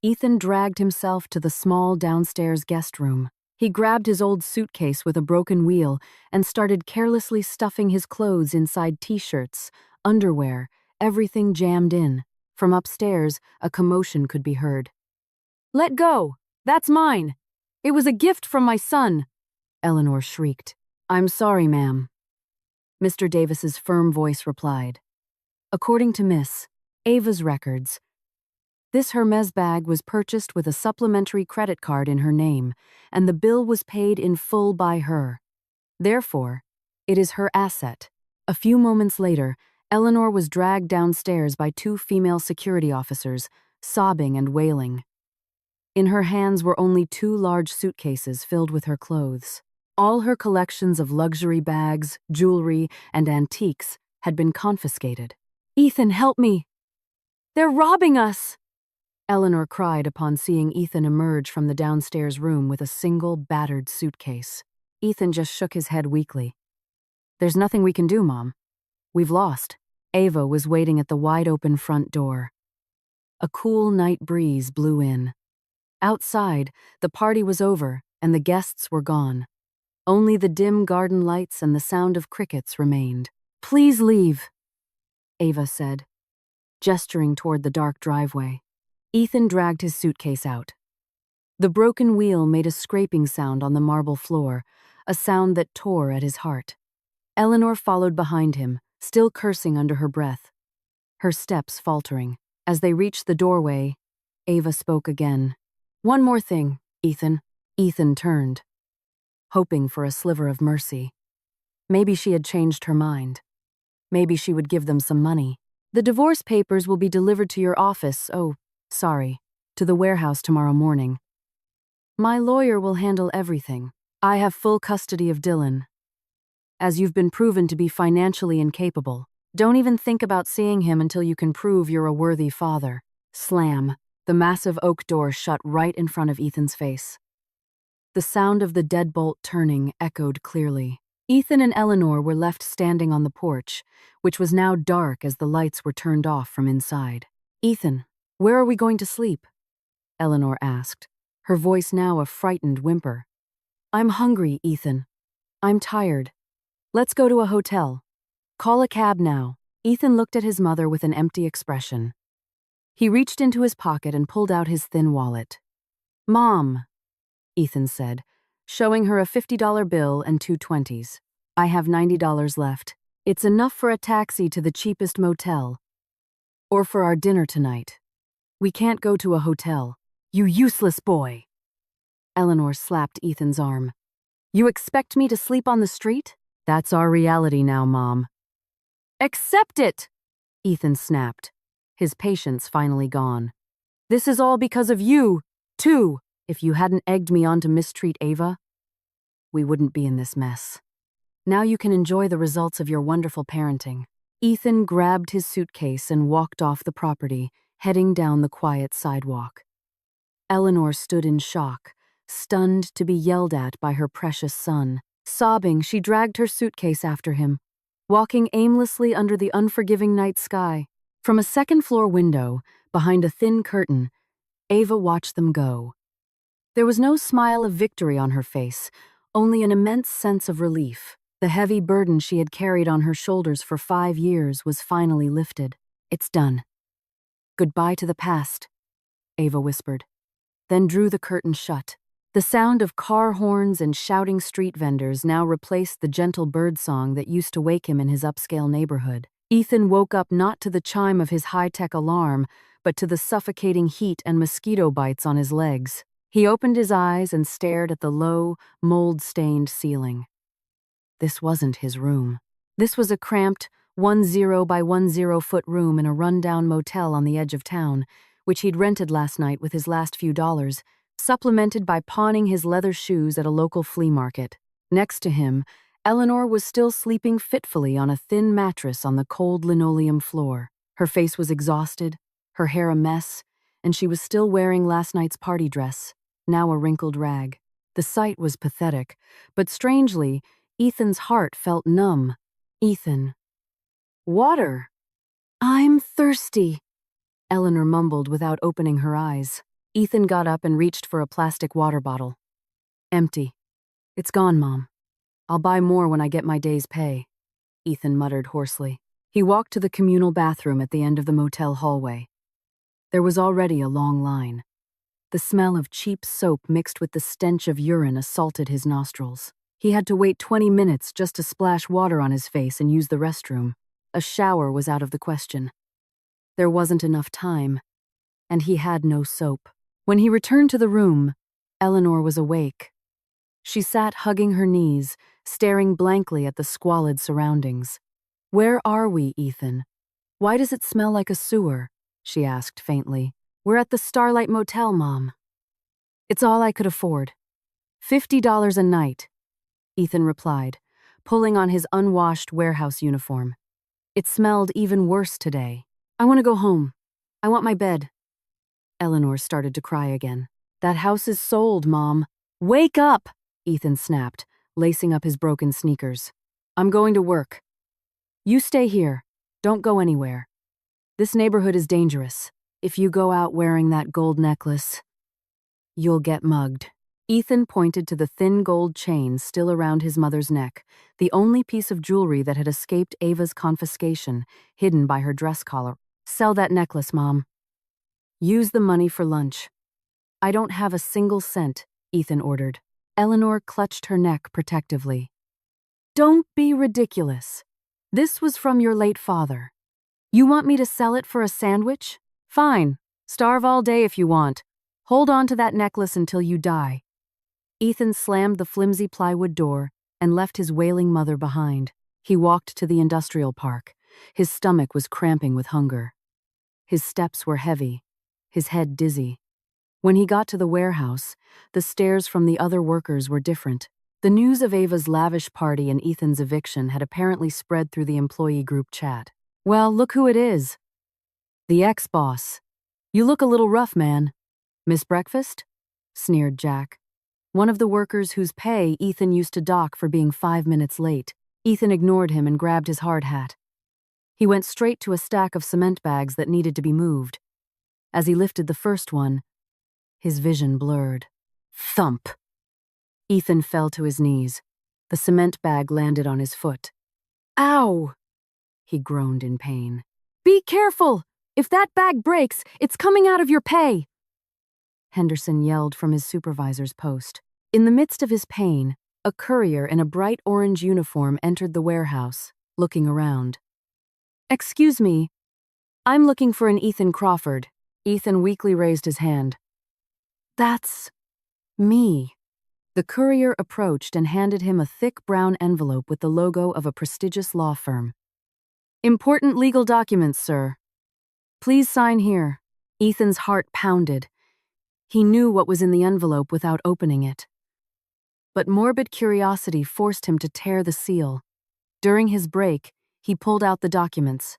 Ethan dragged himself to the small downstairs guest room. He grabbed his old suitcase with a broken wheel and started carelessly stuffing his clothes inside t-shirts, underwear, everything jammed in. From upstairs, a commotion could be heard. Let go! That's mine! It was a gift from my son! Eleanor shrieked. I'm sorry, ma'am. Mr. Davis's firm voice replied. According to Miss Ava's records, this Hermes bag was purchased with a supplementary credit card in her name, and the bill was paid in full by her. Therefore, it is her asset. A few moments later, Eleanor was dragged downstairs by two female security officers, sobbing and wailing. In her hands were only two large suitcases filled with her clothes. All her collections of luxury bags, jewelry, and antiques had been confiscated. Ethan, help me! They're robbing us! Eleanor cried upon seeing Ethan emerge from the downstairs room with a single, battered suitcase. Ethan just shook his head weakly. There's nothing we can do, Mom. We've lost. Ava was waiting at the wide-open front door. A cool night breeze blew in. Outside, the party was over and the guests were gone. Only the dim garden lights and the sound of crickets remained. Please leave, Ava said, gesturing toward the dark driveway. Ethan dragged his suitcase out. The broken wheel made a scraping sound on the marble floor, a sound that tore at his heart. Eleanor followed behind him, still cursing under her breath, her steps faltering. As they reached the doorway, Ava spoke again. One more thing, Ethan. Ethan turned, hoping for a sliver of mercy. Maybe she had changed her mind. Maybe she would give them some money. The divorce papers will be delivered to your office, to the warehouse tomorrow morning. My lawyer will handle everything. I have full custody of Dylan. As you've been proven to be financially incapable, don't even think about seeing him until you can prove you're a worthy father. Slam. The massive oak door shut right in front of Ethan's face. The sound of the deadbolt turning echoed clearly. Ethan and Eleanor were left standing on the porch, which was now dark as the lights were turned off from inside. Ethan, where are we going to sleep? Eleanor asked, her voice now a frightened whimper. I'm hungry, Ethan. I'm tired. Let's go to a hotel. Call a cab now. Ethan looked at his mother with an empty expression. He reached into his pocket and pulled out his thin wallet. Mom, Ethan said, showing her a $50 bill and two 20s. I have $90 left. It's enough for a taxi to the cheapest motel. Or for our dinner tonight. We can't go to a hotel. You useless boy. Eleanor slapped Ethan's arm. You expect me to sleep on the street? That's our reality now, Mom. Accept it! Ethan snapped, his patience finally gone. This is all because of you, too. If you hadn't egged me on to mistreat Ava, we wouldn't be in this mess. Now you can enjoy the results of your wonderful parenting. Ethan grabbed his suitcase and walked off the property, heading down the quiet sidewalk. Eleanor stood in shock, stunned to be yelled at by her precious son. Sobbing, she dragged her suitcase after him, walking aimlessly under the unforgiving night sky. From a second-floor window, behind a thin curtain, Ava watched them go. There was no smile of victory on her face, only an immense sense of relief. The heavy burden she had carried on her shoulders for 5 years was finally lifted. It's done. Goodbye to the past, Ava whispered, then drew the curtain shut. The sound of car horns and shouting street vendors now replaced the gentle birdsong that used to wake him in his upscale neighborhood. Ethan woke up not to the chime of his high-tech alarm, but to the suffocating heat and mosquito bites on his legs. He opened his eyes and stared at the low, mold-stained ceiling. This wasn't his room. This was a cramped, 10 by 10-foot room in a run-down motel on the edge of town, which he'd rented last night with his last few dollars, supplemented by pawning his leather shoes at a local flea market. Next to him, Eleanor was still sleeping fitfully on a thin mattress on the cold linoleum floor. Her face was exhausted, her hair a mess, and she was still wearing last night's party dress, now a wrinkled rag. The sight was pathetic, but strangely, Ethan's heart felt numb. Ethan. Water. I'm thirsty, Eleanor mumbled without opening her eyes. Ethan got up and reached for a plastic water bottle. Empty. It's gone, Mom. I'll buy more when I get my day's pay, Ethan muttered hoarsely. He walked to the communal bathroom at the end of the motel hallway. There was already a long line. The smell of cheap soap mixed with the stench of urine assaulted his nostrils. He had to wait 20 minutes just to splash water on his face and use the restroom. A shower was out of the question. There wasn't enough time, and he had no soap. When he returned to the room, Eleanor was awake. She sat hugging her knees, staring blankly at the squalid surroundings. Where are we, Ethan? Why does it smell like a sewer? She asked faintly. We're at the Starlight Motel, Mom. It's all I could afford. $50 a night, Ethan replied, pulling on his unwashed warehouse uniform. It smelled even worse today. I want to go home. I want my bed. Eleanor started to cry again. That house is sold, Mom. Wake up, Ethan snapped, lacing up his broken sneakers. I'm going to work. You stay here. Don't go anywhere. This neighborhood is dangerous. If you go out wearing that gold necklace, you'll get mugged. Ethan pointed to the thin gold chain still around his mother's neck, the only piece of jewelry that had escaped Ava's confiscation, hidden by her dress collar. Sell that necklace, Mom. Use the money for lunch. I don't have a single cent, Ethan ordered. Eleanor clutched her neck protectively. Don't be ridiculous. This was from your late father. You want me to sell it for a sandwich? Fine. Starve all day if you want. Hold on to that necklace until you die. Ethan slammed the flimsy plywood door and left his wailing mother behind. He walked to the industrial park. His stomach was cramping with hunger. His steps were heavy, his head dizzy. When he got to the warehouse, the stares from the other workers were different. The news of Ava's lavish party and Ethan's eviction had apparently spread through the employee group chat. Well, look who it is. The ex-boss. You look a little rough, man. Miss Breakfast? Sneered Jack, one of the workers whose pay Ethan used to dock for being 5 minutes late. Ethan ignored him and grabbed his hard hat. He went straight to a stack of cement bags that needed to be moved. As he lifted the first one, his vision blurred. Thump! Ethan fell to his knees. The cement bag landed on his foot. Ow! He groaned in pain. Be careful! If that bag breaks, it's coming out of your pay! Henderson yelled from his supervisor's post. In the midst of his pain, a courier in a bright orange uniform entered the warehouse, looking around. Excuse me. I'm looking for an Ethan Crawford. Ethan weakly raised his hand. That's me. The courier approached and handed him a thick brown envelope with the logo of a prestigious law firm. Important legal documents, sir. Please sign here. Ethan's heart pounded. He knew what was in the envelope without opening it. But morbid curiosity forced him to tear the seal. During his break, he pulled out the documents.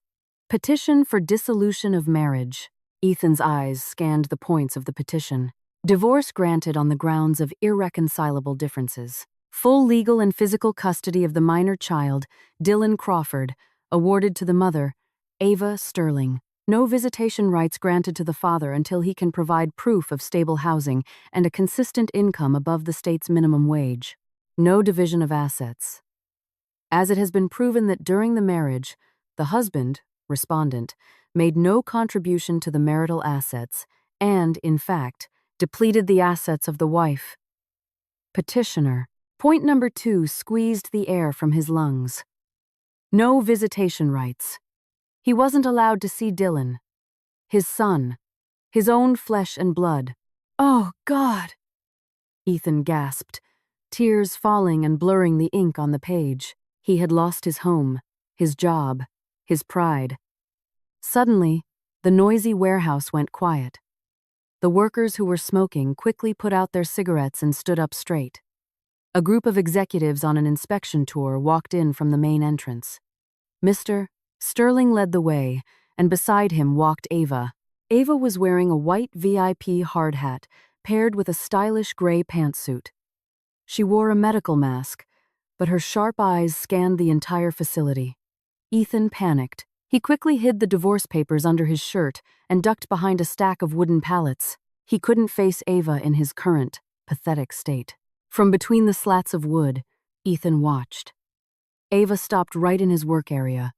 Petition for dissolution of marriage. Ethan's eyes scanned the points of the petition. Divorce granted on the grounds of irreconcilable differences. Full legal and physical custody of the minor child, Dylan Crawford, awarded to the mother, Ava Sterling. No visitation rights granted to the father until he can provide proof of stable housing and a consistent income above the state's minimum wage. No division of assets. As it has been proven that during the marriage, the husband, respondent, made no contribution to the marital assets and, in fact, depleted the assets of the wife. Petitioner. Point number 2 squeezed the air from his lungs. No visitation rights. He wasn't allowed to see Dylan, his son, his own flesh and blood. Oh, God! Ethan gasped, tears falling and blurring the ink on the page. He had lost his home, his job, his pride. Suddenly, the noisy warehouse went quiet. The workers who were smoking quickly put out their cigarettes and stood up straight. A group of executives on an inspection tour walked in from the main entrance. Mr. Sterling led the way, and beside him walked Ava. Ava was wearing a white VIP hard hat paired with a stylish gray pantsuit. She wore a medical mask, but her sharp eyes scanned the entire facility. Ethan panicked. He quickly hid the divorce papers under his shirt and ducked behind a stack of wooden pallets. He couldn't face Ava in his current, pathetic state. From between the slats of wood, Ethan watched. Ava stopped right in his work area.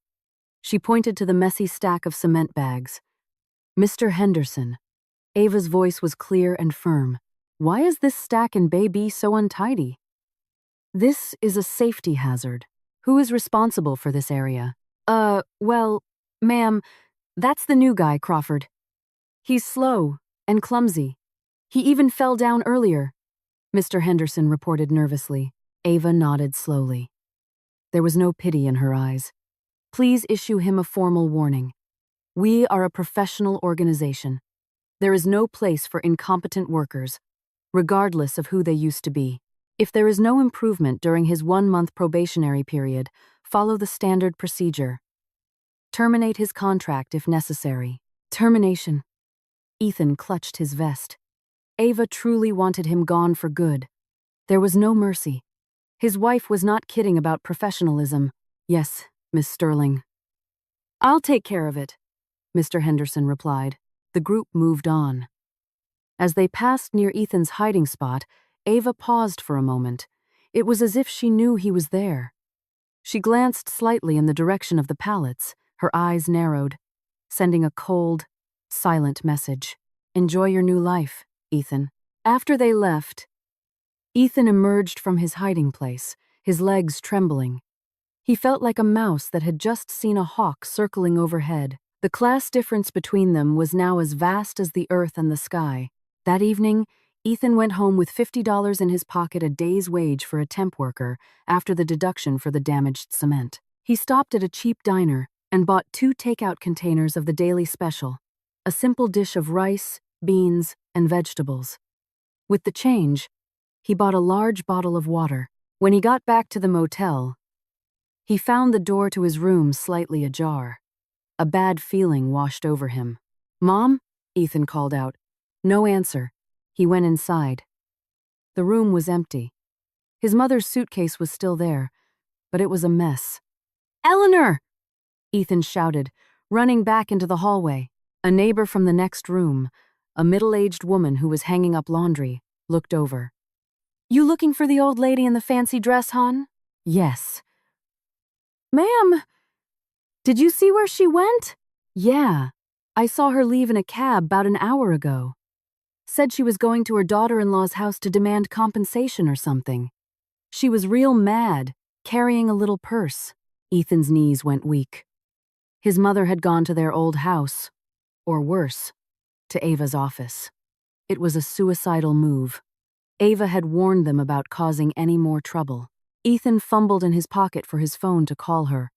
She pointed to the messy stack of cement bags. Mr. Henderson. Ava's voice was clear and firm. Why is this stack in Bay B so untidy? This is a safety hazard. Who is responsible for this area? Well, ma'am, that's the new guy, Crawford. He's slow and clumsy. He even fell down earlier, Mr. Henderson reported nervously. Ava nodded slowly. There was no pity in her eyes. Please issue him a formal warning. We are a professional organization. There is no place for incompetent workers, regardless of who they used to be. If there is no improvement during his 1-month probationary period, follow the standard procedure. Terminate his contract if necessary. Termination. Ethan clutched his vest. Ava truly wanted him gone for good. There was no mercy. His wife was not kidding about professionalism. Yes, Miss Sterling. I'll take care of it, Mr. Henderson replied. The group moved on. As they passed near Ethan's hiding spot, Ava paused for a moment. It was as if she knew he was there. She glanced slightly in the direction of the pallets, her eyes narrowed, sending a cold, silent message. Enjoy your new life, Ethan. After they left, Ethan emerged from his hiding place, his legs trembling. He felt like a mouse that had just seen a hawk circling overhead. The class difference between them was now as vast as the earth and the sky. That evening, Ethan went home with $50 in his pocket, a day's wage for a temp worker, after the deduction for the damaged cement. He stopped at a cheap diner and bought 2 takeout containers of the daily special, a simple dish of rice, beans, and vegetables. With the change, he bought a large bottle of water. When he got back to the motel, he found the door to his room slightly ajar. A bad feeling washed over him. "Mom?" Ethan called out. No answer. He went inside. The room was empty. His mother's suitcase was still there, but it was a mess. "Eleanor!" Ethan shouted, running back into the hallway. A neighbor from the next room, a middle-aged woman who was hanging up laundry, looked over. "You looking for the old lady in the fancy dress, hon?" "Yes." "Ma'am, did you see where she went?" "Yeah, I saw her leave in a cab about an hour ago. Said she was going to her daughter-in-law's house to demand compensation or something. She was real mad, carrying a little purse." Ethan's knees went weak. His mother had gone to their old house, or worse, to Ava's office. It was a suicidal move. Ava had warned them about causing any more trouble. Ethan fumbled in his pocket for his phone to call her.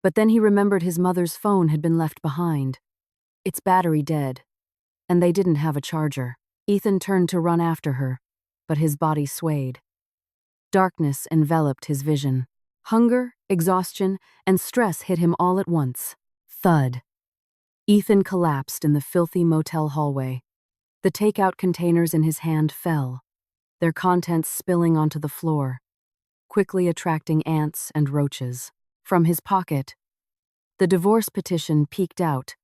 But then he remembered his mother's phone had been left behind. Its battery dead, and they didn't have a charger. Ethan turned to run after her, but his body swayed. Darkness enveloped his vision. Hunger, exhaustion, and stress hit him all at once. Thud. Ethan collapsed in the filthy motel hallway. The takeout containers in his hand fell, their contents spilling onto the floor, quickly attracting ants and roaches. From his pocket, the divorce petition peeked out,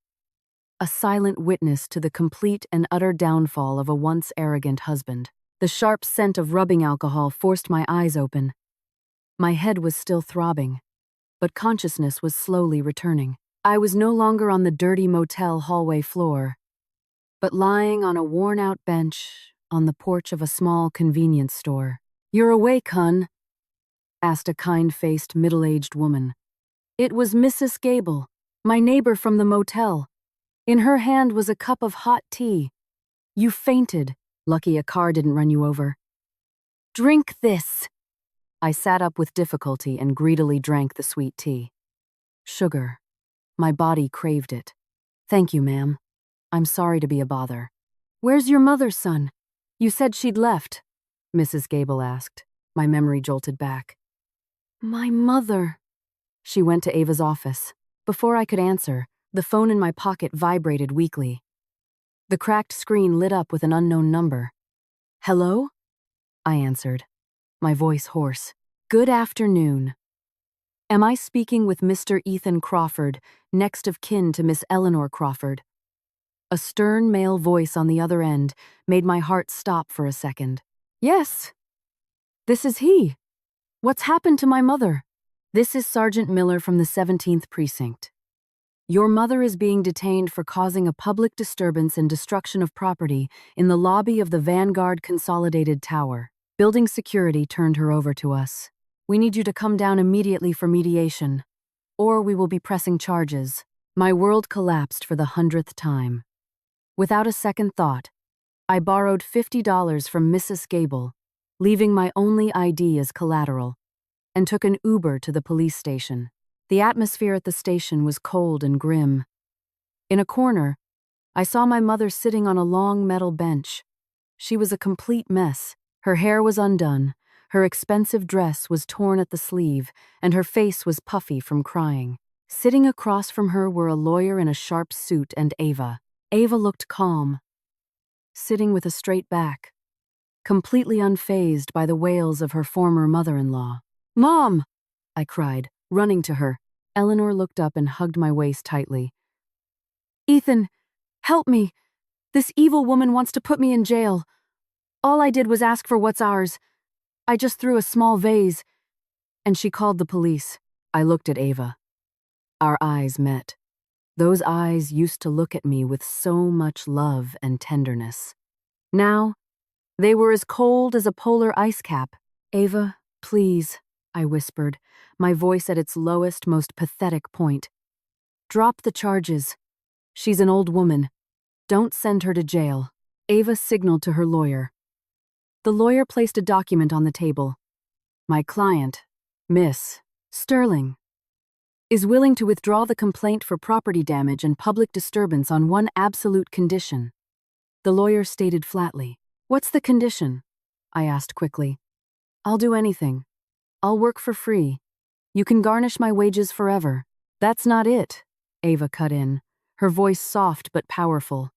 a silent witness to the complete and utter downfall of a once arrogant husband. The sharp scent of rubbing alcohol forced my eyes open. My head was still throbbing, but consciousness was slowly returning. I was no longer on the dirty motel hallway floor, but lying on a worn-out bench on the porch of a small convenience store. "You're awake, hun?" asked a kind-faced, middle-aged woman. It was Mrs. Gable, my neighbor from the motel. In her hand was a cup of hot tea. "You fainted. Lucky a car didn't run you over." "Drink this." I sat up with difficulty and greedily drank the sweet tea. Sugar. My body craved it. "Thank you, ma'am. I'm sorry to be a bother." "Where's your mother, son? You said she'd left," Mrs. Gable asked. My memory jolted back. "My mother." She went to Ava's office. Before I could answer, the phone in my pocket vibrated weakly. The cracked screen lit up with an unknown number. "Hello?" I answered, my voice hoarse. "Good afternoon. Am I speaking with Mr. Ethan Crawford, next of kin to Miss Eleanor Crawford?" A stern male voice on the other end made my heart stop for a second. "Yes. This is he. What's happened to my mother?" "This is Sergeant Miller from the 17th Precinct. Your mother is being detained for causing a public disturbance and destruction of property in the lobby of the Vanguard Consolidated Tower. Building security turned her over to us. We need you to come down immediately for mediation, or we will be pressing charges." My world collapsed for the 100th time. Without a second thought, I borrowed $50 from Mrs. Gable, leaving my only ID as collateral, and took an Uber to the police station. The atmosphere at the station was cold and grim. In a corner, I saw my mother sitting on a long metal bench. She was a complete mess. Her hair was undone, her expensive dress was torn at the sleeve, and her face was puffy from crying. Sitting across from her were a lawyer in a sharp suit and Ava. Ava looked calm, sitting with a straight back, completely unfazed by the wails of her former mother-in-law. "Mom!" I cried, running to her. Eleanor looked up and hugged my waist tightly. "Ethan, help me. This evil woman wants to put me in jail. All I did was ask for what's ours. I just threw a small vase, and she called the police." I looked at Ava. Our eyes met. Those eyes used to look at me with so much love and tenderness. Now, they were as cold as a polar ice cap. "Ava, please," I whispered, my voice at its lowest, most pathetic point. "Drop the charges. She's an old woman. Don't send her to jail." Ava signaled to her lawyer. The lawyer placed a document on the table. "My client, Miss Sterling, is willing to withdraw the complaint for property damage and public disturbance on one absolute condition," the lawyer stated flatly. "What's the condition?" I asked quickly. "I'll do anything. I'll work for free. You can garnish my wages forever." "That's not it," Ava cut in, her voice soft but powerful.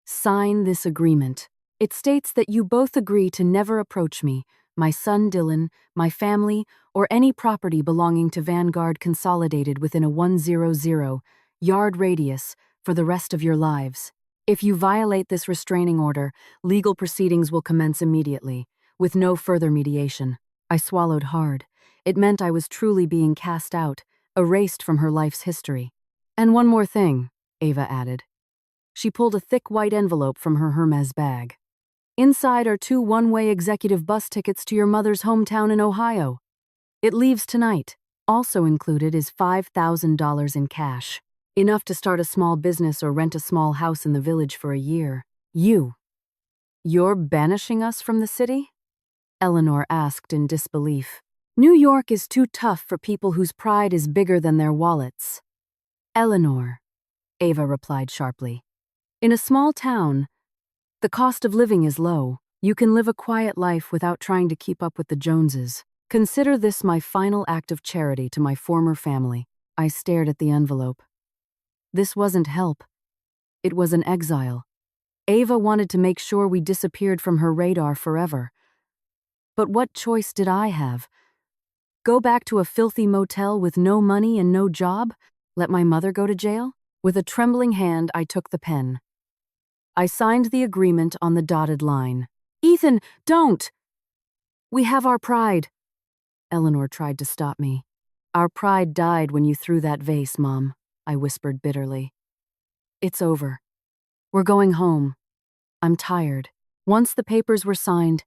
"Sign this agreement. It states that you both agree to never approach me, my son Dylan, my family, or any property belonging to Vanguard Consolidated within a 100-yard radius for the rest of your lives. If you violate this restraining order, legal proceedings will commence immediately, with no further mediation." I swallowed hard. It meant I was truly being cast out, erased from her life's history. "And one more thing," Ava added. She pulled a thick white envelope from her Hermes bag. "Inside are 2 one-way executive bus tickets to your mother's hometown in Ohio. It leaves tonight. Also included is $5,000 in cash, enough to start a small business or rent a small house in the village for a year." You're banishing us from the city?" Eleanor asked in disbelief. "New York is too tough for people whose pride is bigger than their wallets." "Eleanor," Ava replied sharply. "In a small town, the cost of living is low. You can live a quiet life without trying to keep up with the Joneses. Consider this my final act of charity to my former family." I stared at the envelope. This wasn't help. It was an exile. Ava wanted to make sure we disappeared from her radar forever. But what choice did I have? Go back to a filthy motel with no money and no job? Let my mother go to jail? With a trembling hand, I took the pen. I signed the agreement on the dotted line. Ethan, don't! We have our pride. Eleanor tried to stop me. Our pride died when you threw that vase, Mom, I whispered bitterly. It's over. We're going home. I'm tired. Once the papers were signed,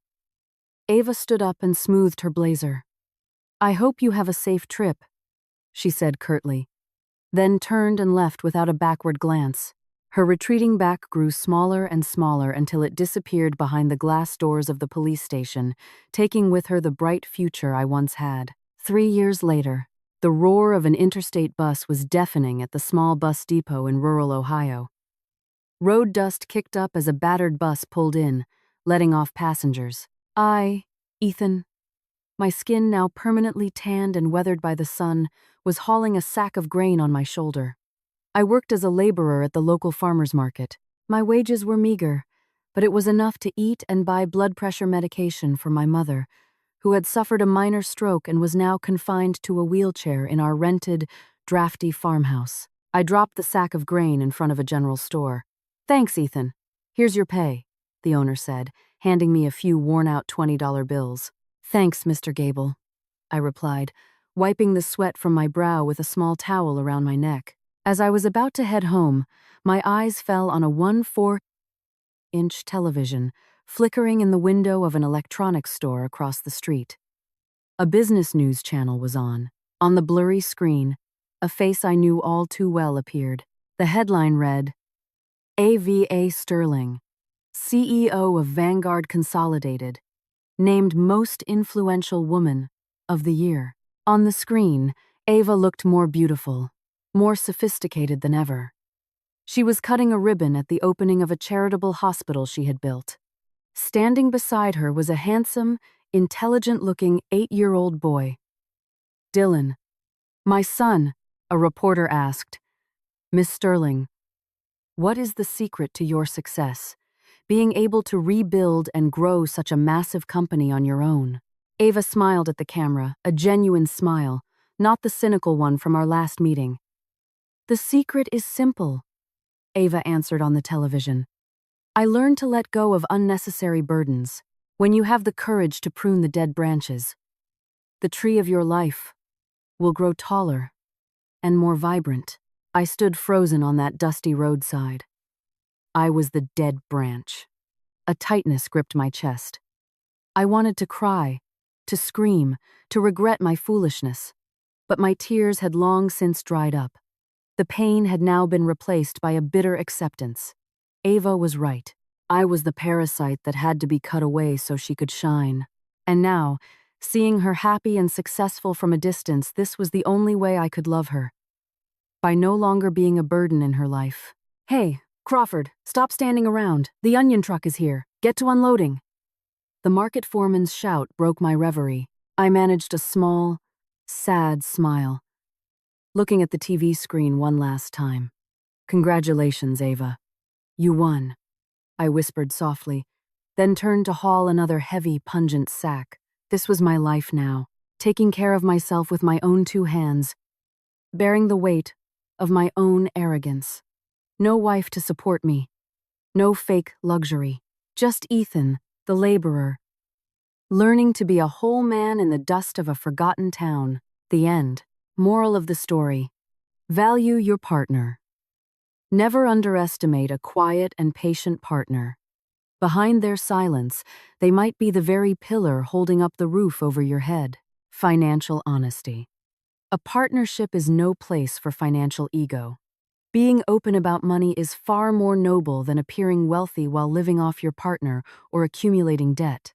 Ava stood up and smoothed her blazer. I hope you have a safe trip, she said curtly, then turned and left without a backward glance. Her retreating back grew smaller and smaller until it disappeared behind the glass doors of the police station, taking with her the bright future I once had. 3 years later, the roar of an interstate bus was deafening at the small bus depot in rural Ohio. Road dust kicked up as a battered bus pulled in, letting off passengers. I, Ethan, my skin now permanently tanned and weathered by the sun, was hauling a sack of grain on my shoulder. I worked as a laborer at the local farmer's market. My wages were meager, but it was enough to eat and buy blood pressure medication for my mother, who had suffered a minor stroke and was now confined to a wheelchair in our rented, drafty farmhouse. I dropped the sack of grain in front of a general store. Thanks, Ethan. Here's your pay, the owner said, handing me a few worn-out $20 bills. Thanks, Mr. Gable, I replied, wiping the sweat from my brow with a small towel around my neck. As I was about to head home, my eyes fell on a 1/4-inch television flickering in the window of an electronics store across the street. A business news channel was on. On the blurry screen, a face I knew all too well appeared. The headline read, Ava Sterling, CEO of Vanguard Consolidated, named Most Influential Woman of the Year. On the screen, Ava looked more beautiful, more sophisticated than ever. She was cutting a ribbon at the opening of a charitable hospital she had built. Standing beside her was a handsome, intelligent-looking 8-year-old boy. Dylan. My son, a reporter asked. Miss Sterling, what is the secret to your success? Being able to rebuild and grow such a massive company on your own. Ava smiled at the camera, a genuine smile, not the cynical one from our last meeting. The secret is simple, Ava answered on the television. I learned to let go of unnecessary burdens. When you have the courage to prune the dead branches, the tree of your life will grow taller and more vibrant. I stood frozen on that dusty roadside. I was the dead branch. A tightness gripped my chest. I wanted to cry, to scream, to regret my foolishness, but my tears had long since dried up. The pain had now been replaced by a bitter acceptance. Ava was right. I was the parasite that had to be cut away so she could shine. And now, seeing her happy and successful from a distance, this was the only way I could love her. By no longer being a burden in her life. Hey, Crawford, stop standing around. The onion truck is here. Get to unloading. The market foreman's shout broke my reverie. I managed a small, sad smile, looking at the TV screen one last time. Congratulations, Ava. You won, I whispered softly, then turned to haul another heavy, pungent sack. This was my life now, taking care of myself with my own 2 hands, bearing the weight of my own arrogance. No wife to support me, no fake luxury, just Ethan, the laborer, learning to be a whole man in the dust of a forgotten town. The end. Moral of the story. Value your partner. Never underestimate a quiet and patient partner. Behind their silence, they might be the very pillar holding up the roof over your head. Financial honesty. A partnership is no place for financial ego. Being open about money is far more noble than appearing wealthy while living off your partner or accumulating debt.